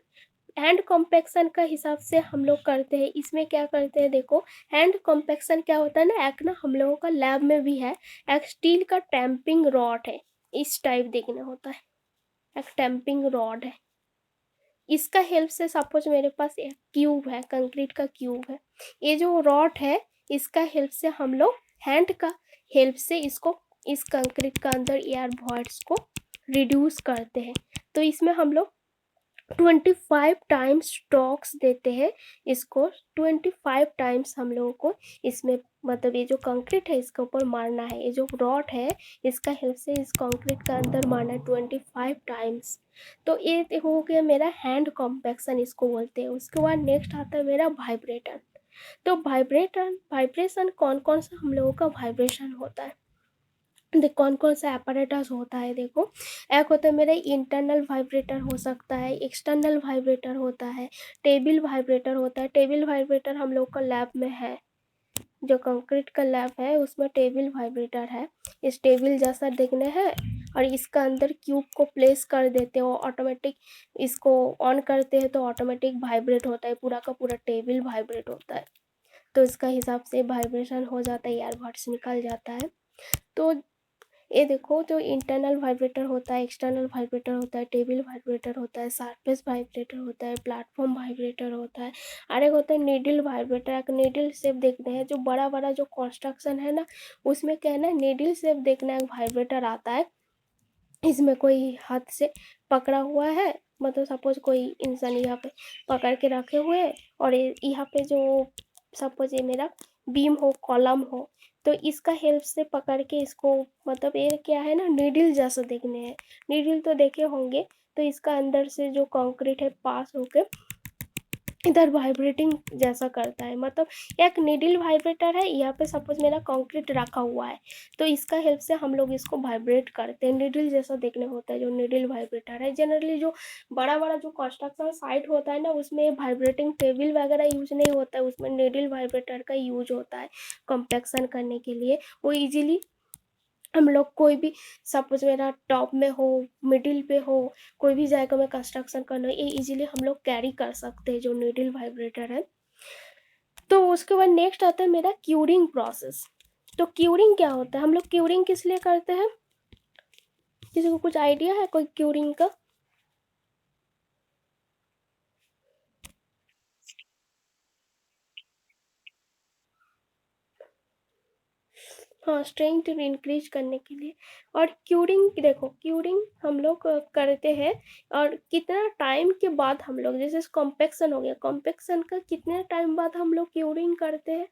हैंड कॉम्पैक्शन का हिसाब से हम लोग करते हैं, इसमें क्या करते हैं देखो। हैंड कॉम्पैक्शन क्या होता है ना, एक ना हम लोगों का लैब में भी है, एक स्टील का टैंपिंग रॉड है, इस टाइप देखने होता है, एक टैंपिंग रॉड है। इसका हेल्प से सपोज मेरे पास एक क्यूब है, कंक्रीट का क्यूब है, ये जो रॉड है इसका हेल्प से हम लोग हैंड का हेल्प से इसको इस कंक्रीट का अंदर एयर वॉइड्स को रिड्यूस करते हैं। तो इसमें हम लोग 25 टाइम्स स्ट्रोक्स देते हैं इसको। 25 टाइम्स हम लोगों को इसमें, मतलब ये जो कंक्रीट है इसके ऊपर मारना है, ये जो रॉड है इसका हेल्प से इस कंक्रीट का अंदर मारना है 25 टाइम्स। तो ये हो गया मेरा हैंड कॉम्पैक्शन इसको बोलते हैं। उसके बाद नेक्स्ट आता है मेरा वाइब्रेटर। तो वाइब्रेशन कौन कौन सा हम लोगों का वाइब्रेशन होता है, देख कौन कौन सा apparatus होता है देखो। एक होता है मेरा इंटरनल वाइब्रेटर हो सकता है, एक्सटर्नल वाइब्रेटर होता है, टेबल वाइब्रेटर होता है। टेबल वाइब्रेटर हम लोग का लैब में है, जो कंक्रीट का लैब है उसमें टेबल वाइब्रेटर है। इस टेबल जैसा देखने है, और इसका अंदर क्यूब को प्लेस कर देते हो, ऑटोमेटिक इसको ऑन करते हैं तो ऑटोमेटिक वाइब्रेट होता है, पूरा का पूरा टेबल वाइब्रेट होता है। तो इसका हिसाब से वाइब्रेशन हो जाता है, एयर बड्स निकल जाता है। तो ये देखो, जो इंटरनल वाइब्रेटर होता है, एक्सटर्नल वाइब्रेटर होता है, टेबल वाइब्रेटर होता है, सरफेस वाइब्रेटर होता है, प्लेटफॉर्म वाइब्रेटर होता है, और एक होता है नीडल वाइब्रेटर। एक नीडल शेप देखते हैं, जो बड़ा बड़ा जो कंस्ट्रक्शन है ना उसमें क्या है ना, नीडल शेप देखना एक वाइब्रेटर आता है। इसमें कोई हाथ से पकड़ा हुआ है, मतलब सपोज कोई इंसान यहाँ पे पकड़ के रखे हुए है, और यहाँ पे जो सपोज ये मेरा बीम हो, कॉलम हो, तो इसका हेल्प से पकड़ के इसको, मतलब ये क्या है ना, नीडल जैसा देखने हैं। नीडल तो देखे होंगे। तो इसका अंदर से जो कंक्रीट है पास होके इधर वाइब्रेटिंग जैसा करता है, मतलब एक नीडल वाइब्रेटर है। यहाँ पे सपोज मेरा कंक्रीट रखा हुआ है, तो इसका हेल्प से हम लोग इसको वाइब्रेट करते हैं, नीडल जैसा देखने होता है जो नीडल वाइब्रेटर है। जनरली जो बड़ा बड़ा जो कंस्ट्रक्शन साइट होता है ना उसमें वाइब्रेटिंग टेबल वगैरह यूज नहीं होता है, उसमें नीडल वाइब्रेटर का यूज होता है कॉम्पैक्शन करने के लिए। वो इजीली हम लोग कोई भी, सपोज मेरा टॉप में हो, मिडिल पे हो, कोई भी जगह में कंस्ट्रक्शन करना हो, ये इजीली हम लोग कैरी कर सकते हैं जो नीडल वाइब्रेटर है। तो उसके बाद नेक्स्ट आता है मेरा क्यूरिंग प्रोसेस। तो क्यूरिंग क्या होता है, हम लोग क्यूरिंग किस लिए करते हैं, किसी को कुछ आइडिया है कोई क्यूरिंग का? हाँ, स्ट्रेंथ इंक्रीज करने के लिए। और क्यूरिंग देखो, क्यूरिंग हम लोग करते हैं, और कितना टाइम के बाद हम लोग, जैसे कॉम्पेक्शन हो गया, कॉम्पेक्शन का कितने टाइम बाद हम लोग क्यूरिंग करते हैं?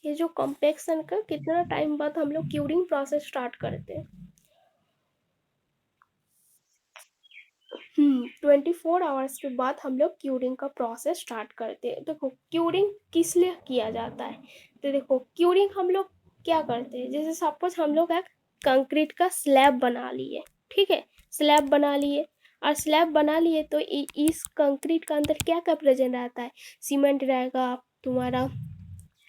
ये जो कॉम्पेक्शन का कितना टाइम बाद हम लोग क्यूरिंग प्रोसेस स्टार्ट करते हैं? 24 आवर्स के बाद हम लोग क्यूरिंग का प्रोसेस स्टार्ट करते हैं। देखो क्यूरिंग किस लिए किया जाता है, तो देखो क्यूरिंग हम लोग क्या करते हैं, जैसे सपोज हम लोग एक कंक्रीट का स्लैब बना लिए, ठीक है, स्लैब बना लिए और स्लैब बना लिए तो इस कंक्रीट का अंदर क्या क्या प्रेजेंट रहता है, सीमेंट रहेगा तुम्हारा,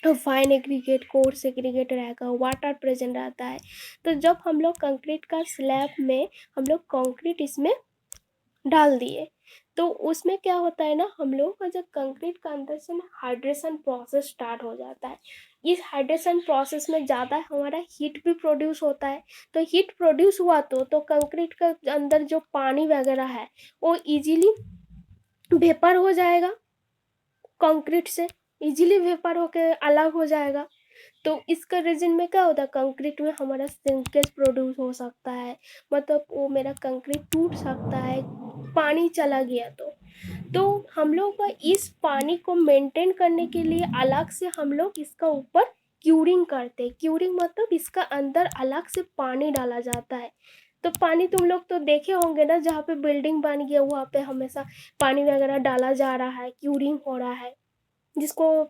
फाइन एग्रीगेट, कोर्स एग्रीगेट रहेगा, वाटर प्रेजेंट रहता है। तो जब हम लोग कंक्रीट का स्लैब में हम लोग कंक्रीट इसमें डाल दिए तो उसमें क्या होता है ना, हम लोग का जब कंक्रीट का अंदर से ना हाइड्रेशन प्रोसेस स्टार्ट हो जाता है। इस हाइड्रेशन प्रोसेस में ज़्यादा हमारा हीट भी प्रोड्यूस होता है। तो हीट प्रोड्यूस हुआ तो कंक्रीट का अंदर जो पानी वगैरह है वो इजीली वेपर हो जाएगा, कंक्रीट से इजीली वेपर होके अलग हो जाएगा। तो इसका रीजन में क्या होता है, कंक्रीट में हमारा सिंकेज प्रोड्यूस हो सकता है, मतलब वो मेरा कंक्रीट टूट सकता है, पानी चला गया तो हम लोग का इस पानी को मेंटेन करने के लिए अलग से हम लोग इसका ऊपर क्यूरिंग करते हैं। क्यूरिंग मतलब इसका अंदर अलग से पानी डाला जाता है। तो पानी तुम लोग तो देखे होंगे ना, जहाँ पे बिल्डिंग बन गया वहाँ पे हमेशा पानी वगैरह डाला जा रहा है, क्यूरिंग हो रहा है, जिसको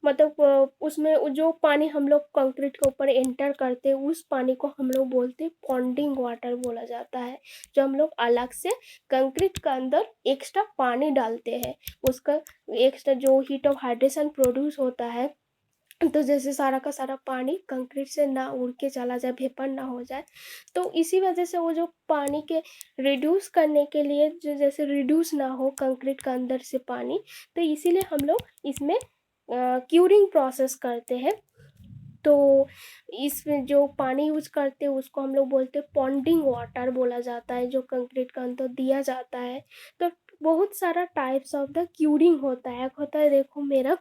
मतलब उसमें जो पानी हम लोग कंक्रीट के ऊपर एंटर करते हैं उस पानी को हम लोग बोलते हैं पॉन्डिंग वाटर बोला जाता है। जो हम लोग अलग से कंक्रीट के अंदर एक्स्ट्रा पानी डालते हैं, उसका एक्स्ट्रा जो हीट ऑफ हाइड्रेशन प्रोड्यूस होता है, तो जैसे सारा का सारा पानी कंक्रीट से ना उड़ के चला जाए, वेपर ना हो जाए। तो इसी वजह से वो जो पानी के रिड्यूस करने के लिए, जो जैसे रिड्यूस ना हो कंक्रीट का अंदर से पानी, तो इसीलिए हम लोग इसमें क्यूरिंग प्रोसेस करते हैं। तो इसमें जो पानी यूज करते हैं उसको हम लोग बोलते हैं पॉन्डिंग वाटर बोला जाता है, जो कंक्रीट का अंदर दिया जाता है। तो बहुत सारा टाइप्स ऑफ द क्यूरिंग होता है। एक होता है देखो मेरा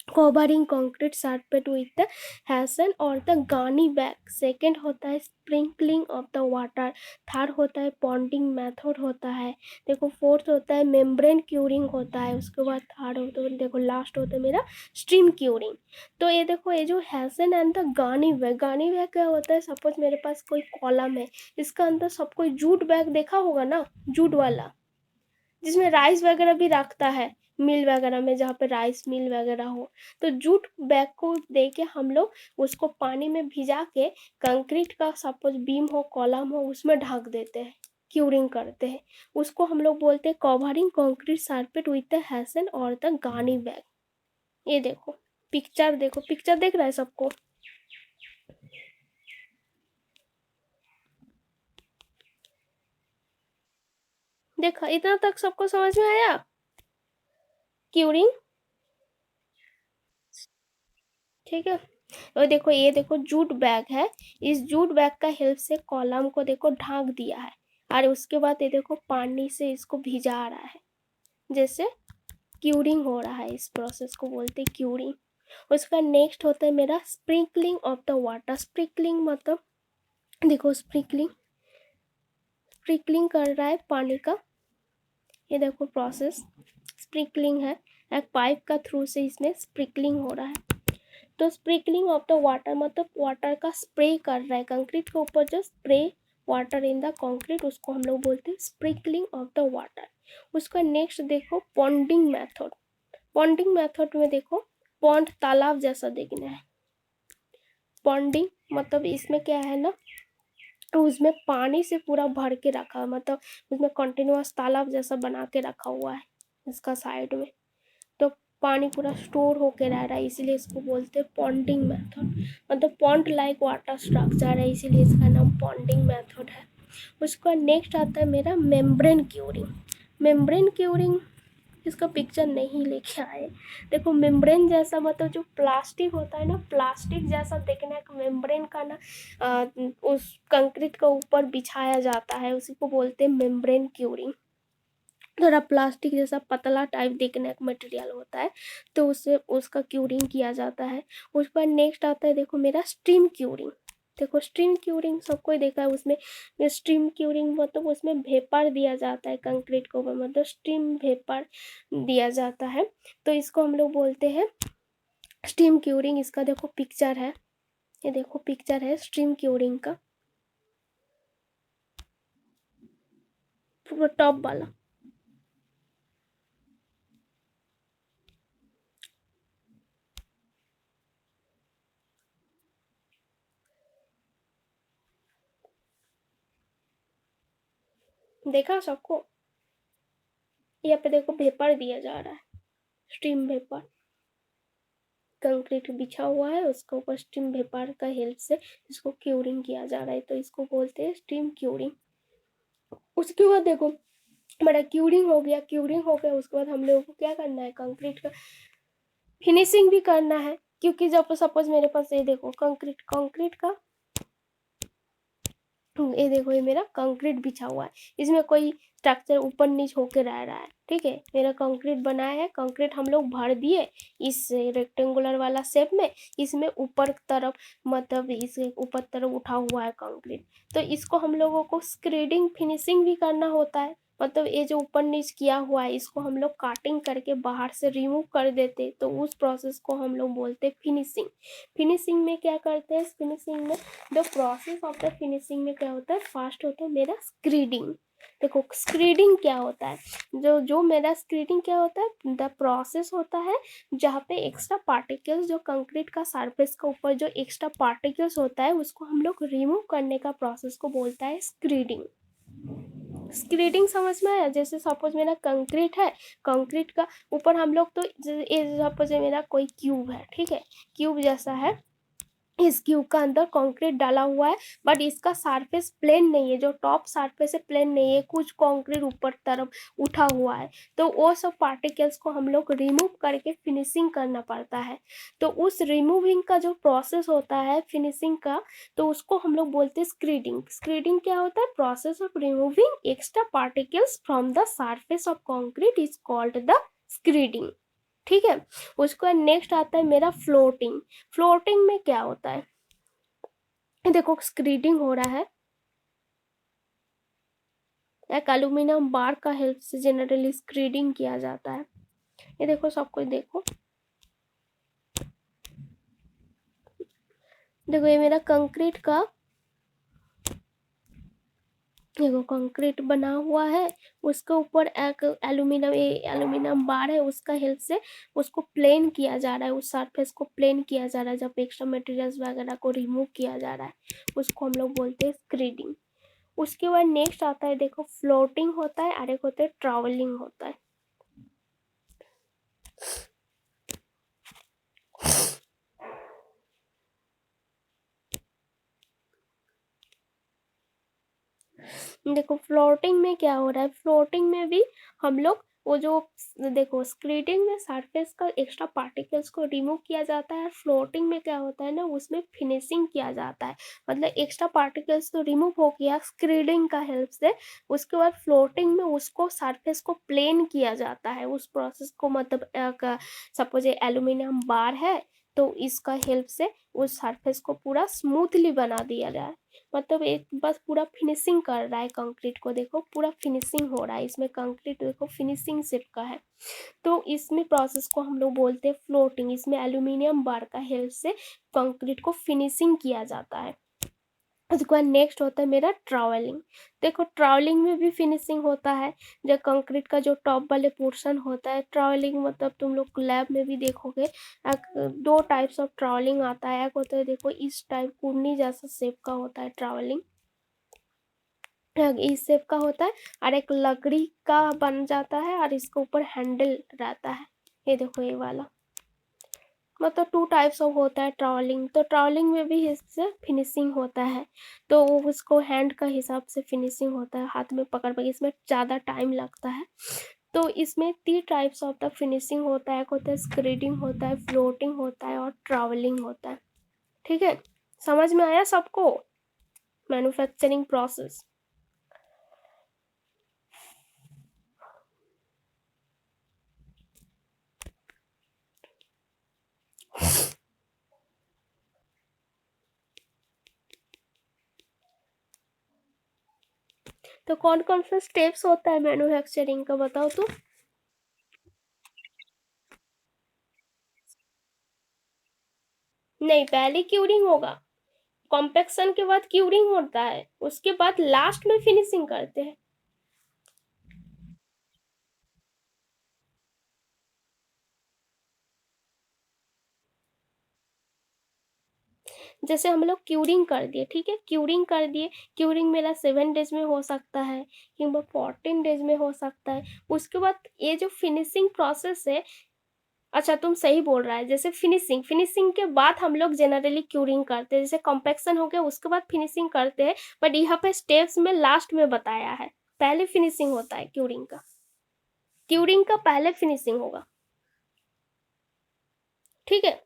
covering concrete surface with the Hesson और द गानी बैग, सेकेंड होता है sprinkling of the water, third होता है पॉन्डिंग मेथड होता है, देखो फोर्थ होता है मेम्ब्रेन क्यूरिंग होता है, उसके बाद थर्ड होता है, देखो लास्ट होता है मेरा स्ट्रीम क्यूरिंग। तो ये देखो ये जो हैसन एंड द गानी बैग क्या होता है, सपोज मेरे पास कोई कॉलम है, इसका अंदर सब कोई जूट बैग देखा होगा ना, जूट वाला, जिसमें राइस वगैरह भी रखता है, मिल वगैरह में जहाँ पे राइस मिल वगैरह हो। तो जूट बैग को दे के हम लोग उसको पानी में भिजा के कंक्रीट का सपोज बीम हो, कॉलम हो, उसमें ढक देते हैं, क्यूरिंग करते हैं। उसको हम लोग बोलते हैं covering concrete surface with the Hesson और द गानी बैग। ये देखो पिक्चर, देखो पिक्चर देख रहा है सबको, देखा इतना तक सबको समझ में आया क्यूरिंग, ठीक है। और देखो ये देखो जूट बैग है, इस जूट बैग का हेल्प से कॉलम को देखो ढक दिया है, और उसके बाद ये देखो पानी से इसको भिजा रहा है, जैसे क्यूरिंग हो रहा है। इस प्रोसेस को बोलते हैं क्यूरिंग। उसका नेक्स्ट होता है मेरा sprinkling of the water. Sprinkling मतलब देखो स्प्रिंकलिंग, स्प्रिंकलिंग कर रहा है पानी का, ये देखो प्रोसेस स्प्रिंकलिंग है, एक पाइप का थ्रू से इसमें स्प्रिंकलिंग हो रहा है। तो स्प्रिंकलिंग ऑफ द वाटर मतलब वाटर का स्प्रे कर रहा है कंक्रीट के ऊपर, जो spray water in the concrete, उसको हम लोग बोलते हैं स्प्रिंकलिंग ऑफ द वाटर। उसका नेक्स्ट देखो पॉन्डिंग मेथड। पॉन्डिंग मेथड में देखो पॉन्ड तालाब जैसा देखना है। पॉन्डिंग मतलब इसमें क्या है ना, तो उसमें पानी से पूरा भर के रखा, मतलब उसमें कंटिन्यूअस तालाब जैसा बना के रखा हुआ है इसका साइड में, तो पानी पूरा स्टोर होके रह रहा है, इसीलिए इसको बोलते हैं पॉन्डिंग मेथड। मतलब पॉन्ड लाइक वाटर स्ट्रक्चर है, इसीलिए इसका नाम पॉन्डिंग मेथड है। उसका नेक्स्ट आता है मेरा मेम्ब्रेन क्यूरिंग। मेम्ब्रेन क्यूरिंग इसका पिक्चर नहीं लेके आए। देखो मेम्ब्रेन जैसा मतलब जो प्लास्टिक होता है ना, प्लास्टिक जैसा देखना है मेम्ब्रेन का ना, उस कंक्रीट के ऊपर बिछाया जाता है, उसी को बोलते हैं मेम्ब्रेन क्यूरिंग। थोड़ा प्लास्टिक जैसा पतला टाइप देखने का मटेरियल होता है, तो उससे उसका क्यूरिंग किया जाता है। उस पर नेक्स्ट आता है देखो मेरा स्ट्रीम क्यूरिंग। देखो स्ट्रीम क्यूरिंग सबको देखा है, उसमें स्ट्रीम क्यूरिंग मतलब उसमें वेपर दिया जाता है कंक्रीट के ऊपर, मतलब स्ट्रीम वेपर दिया जाता है, तो इसको हम लोग बोलते हैं स्ट्रीम क्यूरिंग। इसका देखो पिक्चर है, ये देखो पिक्चर है स्ट्रीम क्यूरिंग का। टॉप वाला। देखा सबको? यहाँ पे देखो वेपर दिया जा रहा है, स्टीम वेपर। कंक्रीट बिछा हुआ है, उसके ऊपर स्टीम वेपर का हेल्प से इसको क्यूरिंग किया जा रहा है, तो इसको बोलते हैं स्टीम क्यूरिंग। उसके बाद देखो हमारा क्यूरिंग हो गया, क्यूरिंग हो गया उसके बाद हम लोगों को क्या करना है, कंक्रीट का फिनिशिंग भी करना है। क्योंकि जब सपोज मेरे पास ये देखो कंक्रीट कंक्रीट का, ये देखो ये मेरा कंक्रीट बिछा हुआ है, इसमें कोई स्ट्रक्चर ऊपर नीचे होके रह रहा है, ठीक है। मेरा कंक्रीट बनाया है, कंक्रीट हम लोग भर दिए इस रेक्टेंगुलर वाला शेप में, इसमें ऊपर तरफ मतलब इस ऊपर तरफ उठा हुआ है कंक्रीट। तो इसको हम लोगों को स्क्रीडिंग फिनिशिंग भी करना होता है, मतलब ये जो ऊपर नीचे किया हुआ है इसको हम लोग काटिंग करके बाहर से रिमूव कर देते, तो उस प्रोसेस को हम लोग बोलते हैं फिनिशिंग। फिनिशिंग में क्या करते हैं, फिनिशिंग में the process of the finishing में क्या होता है, फर्स्ट होता है मेरा स्क्रीडिंग। देखो स्क्रीडिंग क्या होता है, जो जो मेरा स्क्रीडिंग क्या होता है, द प्रोसेस होता है जहाँ पे एक्स्ट्रा पार्टिकल्स, जो कंक्रीट का सरफेस के ऊपर जो एक्स्ट्रा पार्टिकल्स होता है उसको हम लोग रिमूव करने का प्रोसेस को बोलता है स्क्रीडिंग। स्क्रीडिंग समझ में आया? जैसे सपोज मेरा कंक्रीट है, कंक्रीट का ऊपर हम लोग तो सपोज मेरा कोई क्यूब है, ठीक है, क्यूब जैसा है, इस क्यूब का अंदर कंक्रीट डाला हुआ है, बट इसका सरफेस प्लेन नहीं है, जो टॉप सरफेस है प्लेन नहीं है, कुछ कंक्रीट ऊपर तरफ उठा हुआ है, तो वो सब पार्टिकल्स को हम लोग रिमूव करके फिनिशिंग करना पड़ता है। तो उस रिमूविंग का जो प्रोसेस होता है फिनिशिंग का, तो उसको हम लोग बोलते हैं स्क्रीडिंग। स्क्रीडिंग क्या होता है, process of removing extra particles from the surface of concrete is called the screeding, ठीक है। उसके बाद नेक्स्ट आता है मेरा फ्लोटिंग। फ्लोटिंग में क्या होता है, देखो स्क्रीडिंग हो रहा है, एक एल्यूमिनियम बार का हेल्प से जनरली स्क्रीडिंग किया जाता है। ये देखो सब कुछ देखो, देखो ये मेरा कंक्रीट का, देखो कंक्रीट बना हुआ है, उसके ऊपर एक एल्यूमिनियम बार है, उसका हेल्प से उसको प्लेन किया जा रहा है, उस सरफेस को प्लेन किया जा रहा है, जब एक्स्ट्रा मटेरियल्स वगैरह को रिमूव किया जा रहा है उसको हम लोग बोलते हैं स्क्रीडिंग। उसके बाद नेक्स्ट आता है देखो फ्लोटिंग होता है, और एक होता है ट्रैवलिंग होता है। देखो फ्लोटिंग में क्या हो रहा है, फ्लोटिंग में भी हम लोग वो जो, देखो स्क्रीडिंग में सरफेस का एक्स्ट्रा पार्टिकल्स को रिमूव किया जाता है, फ्लोटिंग में क्या होता है ना, उसमें फिनिशिंग किया जाता है, मतलब एक्स्ट्रा पार्टिकल्स तो रिमूव हो गया स्क्रीडिंग का हेल्प से, उसके बाद फ्लोटिंग में उसको सरफेस को प्लेन किया जाता है, उस प्रोसेस को, मतलब सपोज एल्यूमिनियम बार है तो इसका हेल्प से उस सरफेस को पूरा स्मूथली बना दिया जाए, मतलब एक बस पूरा फिनिशिंग कर रहा है कंक्रीट को, देखो पूरा फिनिशिंग हो रहा है इसमें, कंक्रीट देखो फिनिशिंग शेप का है। तो इसमें प्रोसेस को हम लोग बोलते हैं फ्लोटिंग, इसमें एल्यूमिनियम बार का हेल्प से कंक्रीट को फिनिशिंग किया जाता है। उसके बाद नेक्स्ट होता है मेरा ट्रैवलिंग। देखो ट्रैवलिंग में भी फिनिशिंग होता है, जो कंक्रीट का जो टॉप वाले पोर्शन होता है, ट्रैवलिंग मतलब तुम लोग लैब में भी देखोगे, दो टाइप्स ऑफ ट्रैवलिंग आता है, एक होता है देखो इस टाइप कुर्नी जैसा शेप का होता है ट्रैवलिंग, इस शेप का होता है, और एक लकड़ी का बन जाता है और इसके ऊपर हैंडल रहता है, ये देखो ये वाला, मतलब टू टाइप्स ऑफ होता है ट्रैवलिंग। तो ट्रैवलिंग में भी इससे फिनिशिंग होता है, तो उसको हैंड का हिसाब से फिनिशिंग होता है, हाथ में पकड़ पकड़, इसमें ज़्यादा टाइम लगता है। तो इसमें 3 टाइप्स ऑफ द फिनिशिंग होता है, एक होता है स्क्रीडिंग होता है, फ्लोटिंग होता है और ट्रैवलिंग होता है, ठीक है। समझ में आया सबको मैन्युफैक्चरिंग प्रोसेस? तो कौन कौन सा स्टेप्स होता है मैन्युफैक्चरिंग का, बताओ तो। नहीं, पहले क्यूरिंग होगा, कॉम्पेक्शन के बाद क्यूरिंग होता है, उसके बाद लास्ट में फिनिशिंग करते हैं। जैसे हम लोग क्यूरिंग कर दिए, ठीक है, क्यूरिंग कर दिए, क्यूरिंग मेरा 7 डेज में हो सकता है किंवा 14 डेज में हो सकता है। उसके बाद ये जो फिनिशिंग प्रोसेस है, अच्छा तुम सही बोल रहा है, जैसे फिनिशिंग, फिनिशिंग के बाद हम लोग जनरली क्यूरिंग करते हैं, जैसे कॉम्पेक्शन हो गया उसके बाद फिनिशिंग करते हैं, बट यहाँ पे स्टेप्स में लास्ट में बताया है, पहले फिनिशिंग होता है क्यूरिंग का, क्यूरिंग का पहले फिनिशिंग होगा, ठीक है।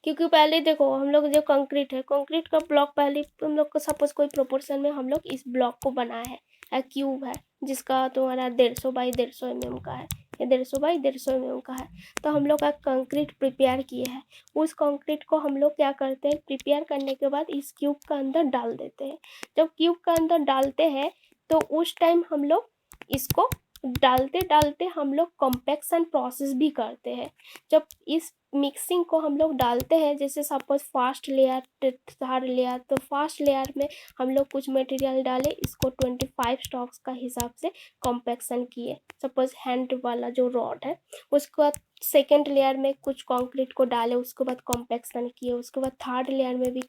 क्योंकि पहले देखो हम लोग जो कंक्रीट है, कंक्रीट का ब्लॉक पहले हम लोग को सपोज कोई प्रोपोर्शन में हम लोग इस ब्लॉक को बनाया है, क्यूब है जिसका तुम्हारा 150 बाई 150 mm का है, या 150 बाई 150 mm का है, तो हम लोग का कंक्रीट प्रिपेयर किए हैं, उस कंक्रीट को हम लोग क्या करते हैं, प्रिपेयर करने के बाद इस क्यूब का अंदर डाल देते हैं। जब क्यूब का अंदर डालते हैं तो उस टाइम हम लोग इसको डालते डालते हम लोग कॉम्पेक्शन प्रोसेस भी करते हैं। जब इस मिक्सिंग को हम लोग डालते हैं, जैसे suppose first layer, third layer, तो फर्स्ट लेयर में हम लोग कुछ मटेरियल डाले, इसको 25 स्टॉक्स का हिसाब से कॉम्पेक्शन किए, सपोज हैंड वाला जो रॉड है, उसके बाद सेकेंड लेयर में कुछ कंक्रीट को डाले, उसके बाद कॉम्पेक्शन किए, उसके बाद थर्ड लेयर में भी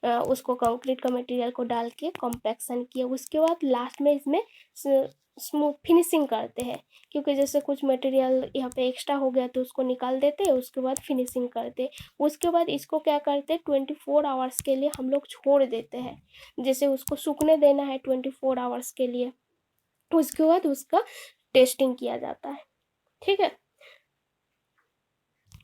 उसको कंक्रीट का मटेरियल को डाल के कॉम्पेक्शन किया, उसके बाद लास्ट में इसमें स्मूथ फिनिशिंग करते हैं, क्योंकि जैसे कुछ मटेरियल यहाँ पे एक्स्ट्रा हो गया तो उसको निकाल देते हैं, उसके बाद फिनिशिंग करते हैं। उसके बाद इसको क्या करते हैं, 24 आवर्स के लिए हम लोग छोड़ देते हैं, जैसे उसको सूखने देना है 24 आवर्स के लिए, उसके बाद उसका टेस्टिंग किया जाता है, ठीक है।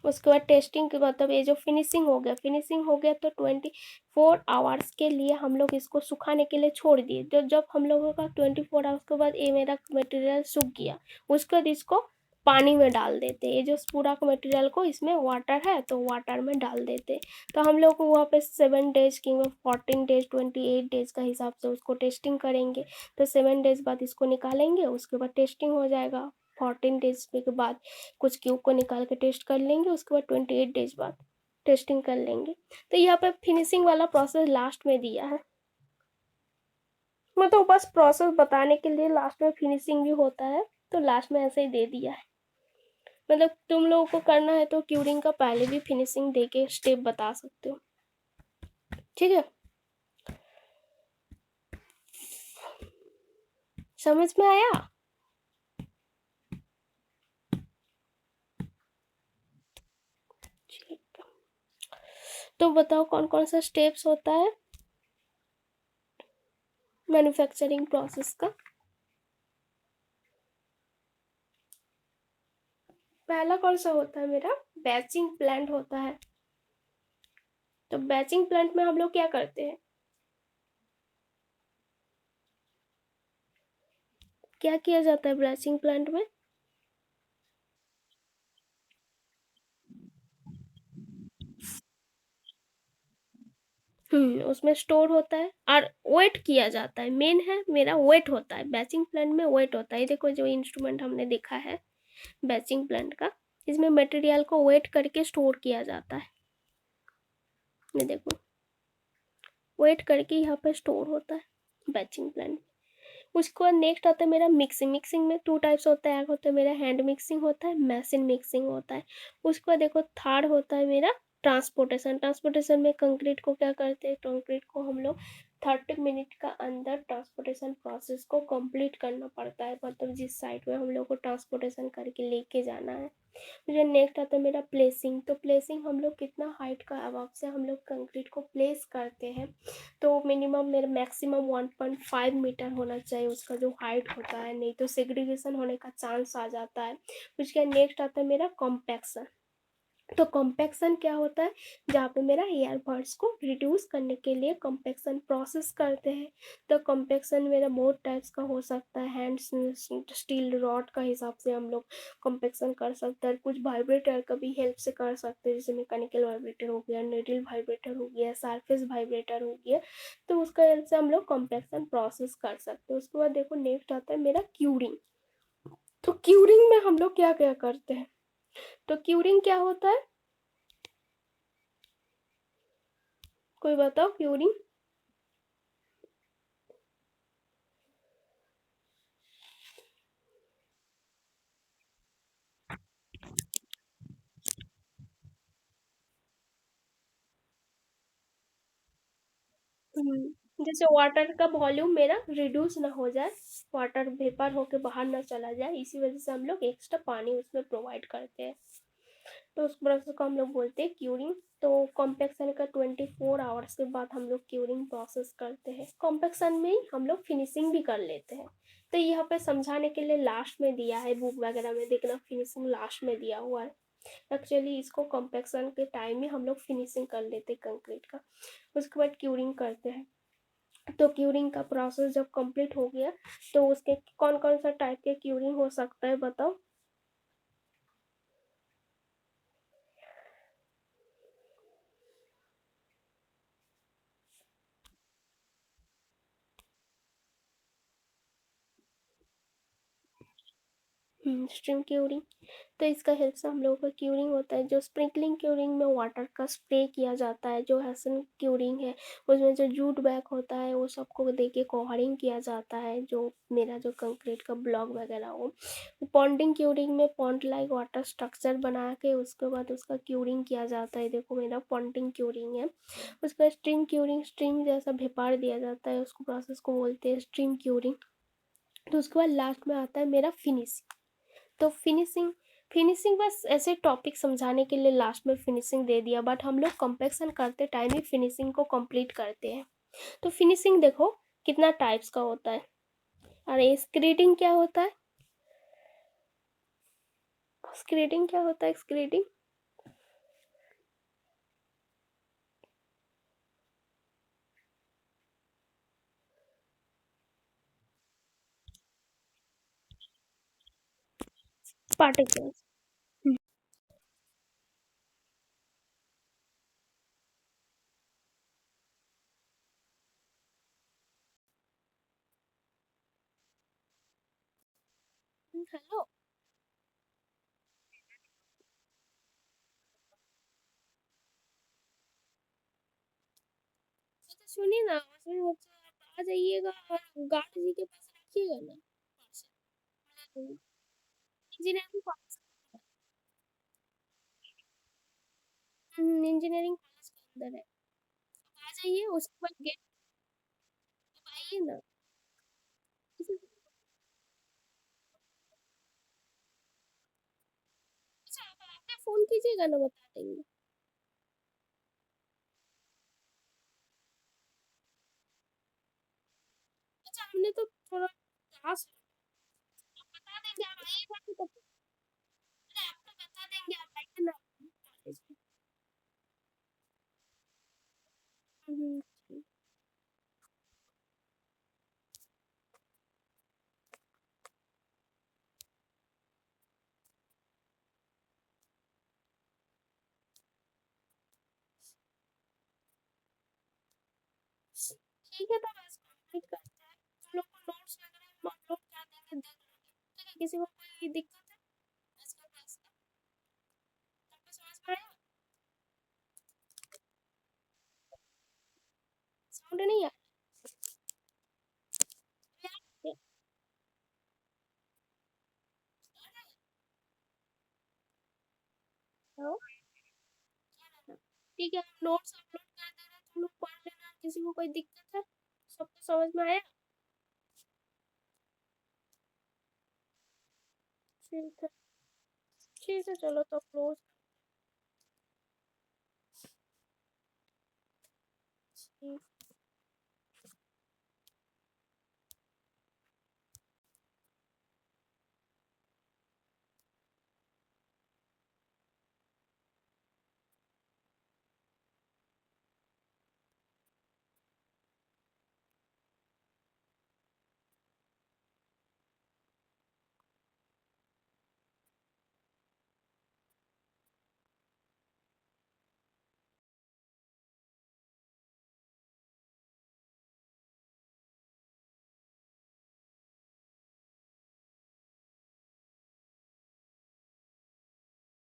उसके बाद टेस्टिंग के मतलब ये जो फिनिशिंग हो गया, फिनिशिंग हो गया तो 24 आवर्स के लिए हम लोग इसको सुखाने के लिए छोड़ दिए। तो जब हम लोगों का 24 आवर्स के बाद ये मेरा मटेरियल सूख गया, उसके बाद इसको पानी में डाल देते, ये जो पूरा मटेरियल को, इसमें वाटर है तो वाटर में डाल देते। तो हम लोग वहाँ पे 7 डेज कि 14 डेज 28 डेज का हिसाब से उसको टेस्टिंग करेंगे। तो 7 डेज बाद इसको निकालेंगे, उसके बाद टेस्टिंग हो जाएगा। 14 डेज के बाद कुछ क्यूब को निकाल के टेस्ट कर लेंगे, उसके बाद 28 डेज बाद टेस्टिंग कर लेंगे। तो यहाँ पे फिनिशिंग वाला प्रोसेस लास्ट में दिया है, मतलब बस प्रोसेस बताने के लिए लास्ट में फिनिशिंग भी होता है, तो लास्ट में ऐसे ही दे दिया है। मतलब तुम लोगों को करना है तो क्यूरिंग का पहले भी फिनिशिंग दे के स्टेप बता सकते हो, ठीक है। समझ में आया? ठीक है, तो बताओ कौन कौन सा स्टेप्स होता है मैन्युफैक्चरिंग प्रोसेस का। पहला कौन सा होता है मेरा, बैचिंग प्लांट होता है। तो बैचिंग प्लांट में हम लोग क्या करते हैं, क्या किया जाता है बैचिंग प्लांट में? उसमें स्टोर होता है और वेट किया जाता है, मेन है मेरा वेट होता है, बैचिंग प्लांट में वेट होता है। देखो जो इंस्ट्रूमेंट हमने देखा है बैचिंग प्लांट का, इसमें मटेरियल को वेट करके स्टोर किया जाता है, ये देखो वेट करके यहाँ पे स्टोर होता है बैचिंग प्लांट। उसके बाद नेक्स्ट आता है मेरा मिक्सिंग। मिक्सिंग में 2 टाइप्स होता है, एक होता है मेरा हैंड मिक्सिंग होता है, मशीन मिक्सिंग होता है। उसके बाद देखो थर्ड होता है मेरा ट्रांसपोर्टेशन। ट्रांसपोर्टेशन में कंक्रीट को क्या करते हैं, कंक्रीट को हम लोग 30 मिनट का अंदर ट्रांसपोर्टेशन प्रोसेस को कंप्लीट करना पड़ता है, मतलब जिस साइट में हम लोग को ट्रांसपोर्टेशन करके लेके जाना है। फिर नेक्स्ट आता है मेरा प्लेसिंग। तो प्लेसिंग हम लोग कितना हाइट का अबाव से हम लोग कंक्रीट को प्लेस करते हैं, तो मिनिमम मेरा मैक्सिमम 1.5 मीटर होना चाहिए उसका जो हाइट होता है, नहीं तो सेग्रीगेशन होने का चांस आ जाता है। उसके नेक्स्ट आता है मेरा कॉम्पैक्शन। तो कॉम्पैक्शन क्या होता है, जहाँ पे मेरा एयर बर्ड्स को रिड्यूस करने के लिए कॉम्पैक्शन प्रोसेस करते हैं। तो कॉम्पैक्शन मेरा बहुत टाइप्स का हो सकता है, हैंड स्टील रॉड का हिसाब से हम लोग कॉम्पैक्शन कर सकते हैं, कुछ वाइब्रेटर का भी हेल्प से कर सकते हैं, जैसे मैकेनिकल वाइब्रेटर हो गया, नीडल वाइब्रेटर हो गया, सरफेस वाइब्रेटर हो गया, तो उसका हेल्प से हम लोग कॉम्पैक्शन प्रोसेस कर सकते हैं। उसके बाद देखो नेक्स्ट आता है मेरा क्यूरिंग। तो क्यूरिंग में हम लोग क्या क्या करते हैं, तो क्यूरिंग क्या होता है, कोई बताओ क्यूरिंग। जैसे वाटर का वॉल्यूम मेरा रिड्यूस ना हो जाए, वाटर वेपर होके बाहर ना चला जाए, इसी वजह से हम लोग एक्स्ट्रा पानी उसमें प्रोवाइड करते हैं। तो उस प्रोसेस को हम लोग बोलते हैं क्यूरिंग। तो कॉम्पेक्शन का 24 आवर्स के बाद हम लोग क्यूरिंग प्रोसेस करते हैं। कॉम्पेक्शन में ही हम लोग फिनिशिंग भी कर लेते हैं। तो यहाँ पे समझाने के लिए लास्ट में दिया है, बुक वगैरह में देखना फिनिशिंग लास्ट में दिया हुआ है। एक्चुअली इसको कॉम्पेक्शन के टाइम में हम लोग फिनिशिंग कर लेते हैं कंक्रीट का, उसके बाद क्यूरिंग करते हैं। तो क्यूरिंग का प्रोसेस जब कंप्लीट हो गया, तो उसके कौन कौन सा टाइप के क्यूरिंग हो सकता है बताओ। Stream curing. तो इसका हेल्प से हम लोगों का क्यूरिंग होता है। जो स्प्रिंकलिंग क्यूरिंग में वाटर का स्प्रे किया जाता है, जो हैसन क्यूरिंग है उसमें जो जूट बैग होता है वो सबको दे के कोहरिंग किया जाता है, जो मेरा जो कंक्रीट का ब्लॉक वगैरह हो। पॉन्डिंग क्यूरिंग में पॉन्ड लाइक वाटर स्ट्रक्चर बना के उसके बाद उसका क्यूरिंग किया जाता है, देखो मेरा पॉन्डिंग क्यूरिंग है। उसके बाद स्ट्रीम क्यूरिंग, स्ट्रीम जैसा भेपार दिया जाता है, उसको प्रोसेस को बोलते हैं स्ट्रीम क्यूरिंग। तो उसके बाद लास्ट में आता है मेरा फिनिशिंग। तो फिनिशिंग, फिनिशिंग बस ऐसे टॉपिक समझाने के लिए लास्ट में फिनिशिंग दे दिया, बट हम लोग कंपेक्शन करते टाइम ही फिनिशिंग को कंप्लीट करते हैं। तो फिनिशिंग देखो कितना टाइप्स का होता है। अरे स्क्रीडिंग क्या होता है, स्क्रीडिंग क्या होता है, स्क्रीडिंग पार्टिकल्स। हेलो, अच्छा सुनिए ना, उसमें आप आ जाइएगा और गार्ड जी के पास रखिएगा ना। इंजीनियरिंग कॉलेज, इंजीनियरिंग कॉलेज के अंदर है, आ जाइए उसके बाद गेट आइए ना। अच्छा आप आके फोन कीजिएगा ना, बता देंगे। अच्छा हमने तो थोड़ा क्लास बता देंगे, आप आइएगा तो अरे आपको बता देंगे, आप आइए ना कॉलेज में। ठीक ठीक है, तो बस कंप्लीट करते हैं। तुम लोग को नोट्स वगैरह हम अपलोड कर देंगे, देख लेंगे। ठीक है, किसी को कोई दिक्कत है आज का क्लास का, सबको समझ में आया? साउंड नहीं आ रहा है? हेलो? ठीक है, हम नोट्स अपलोड कर दे रहे हैं, तुम लोग पढ़ लेना, किसी को कोई दिक्कत है? सबको समझ में आया? ठीक है, ठीक है, चलो तो क्लोज। ठीक।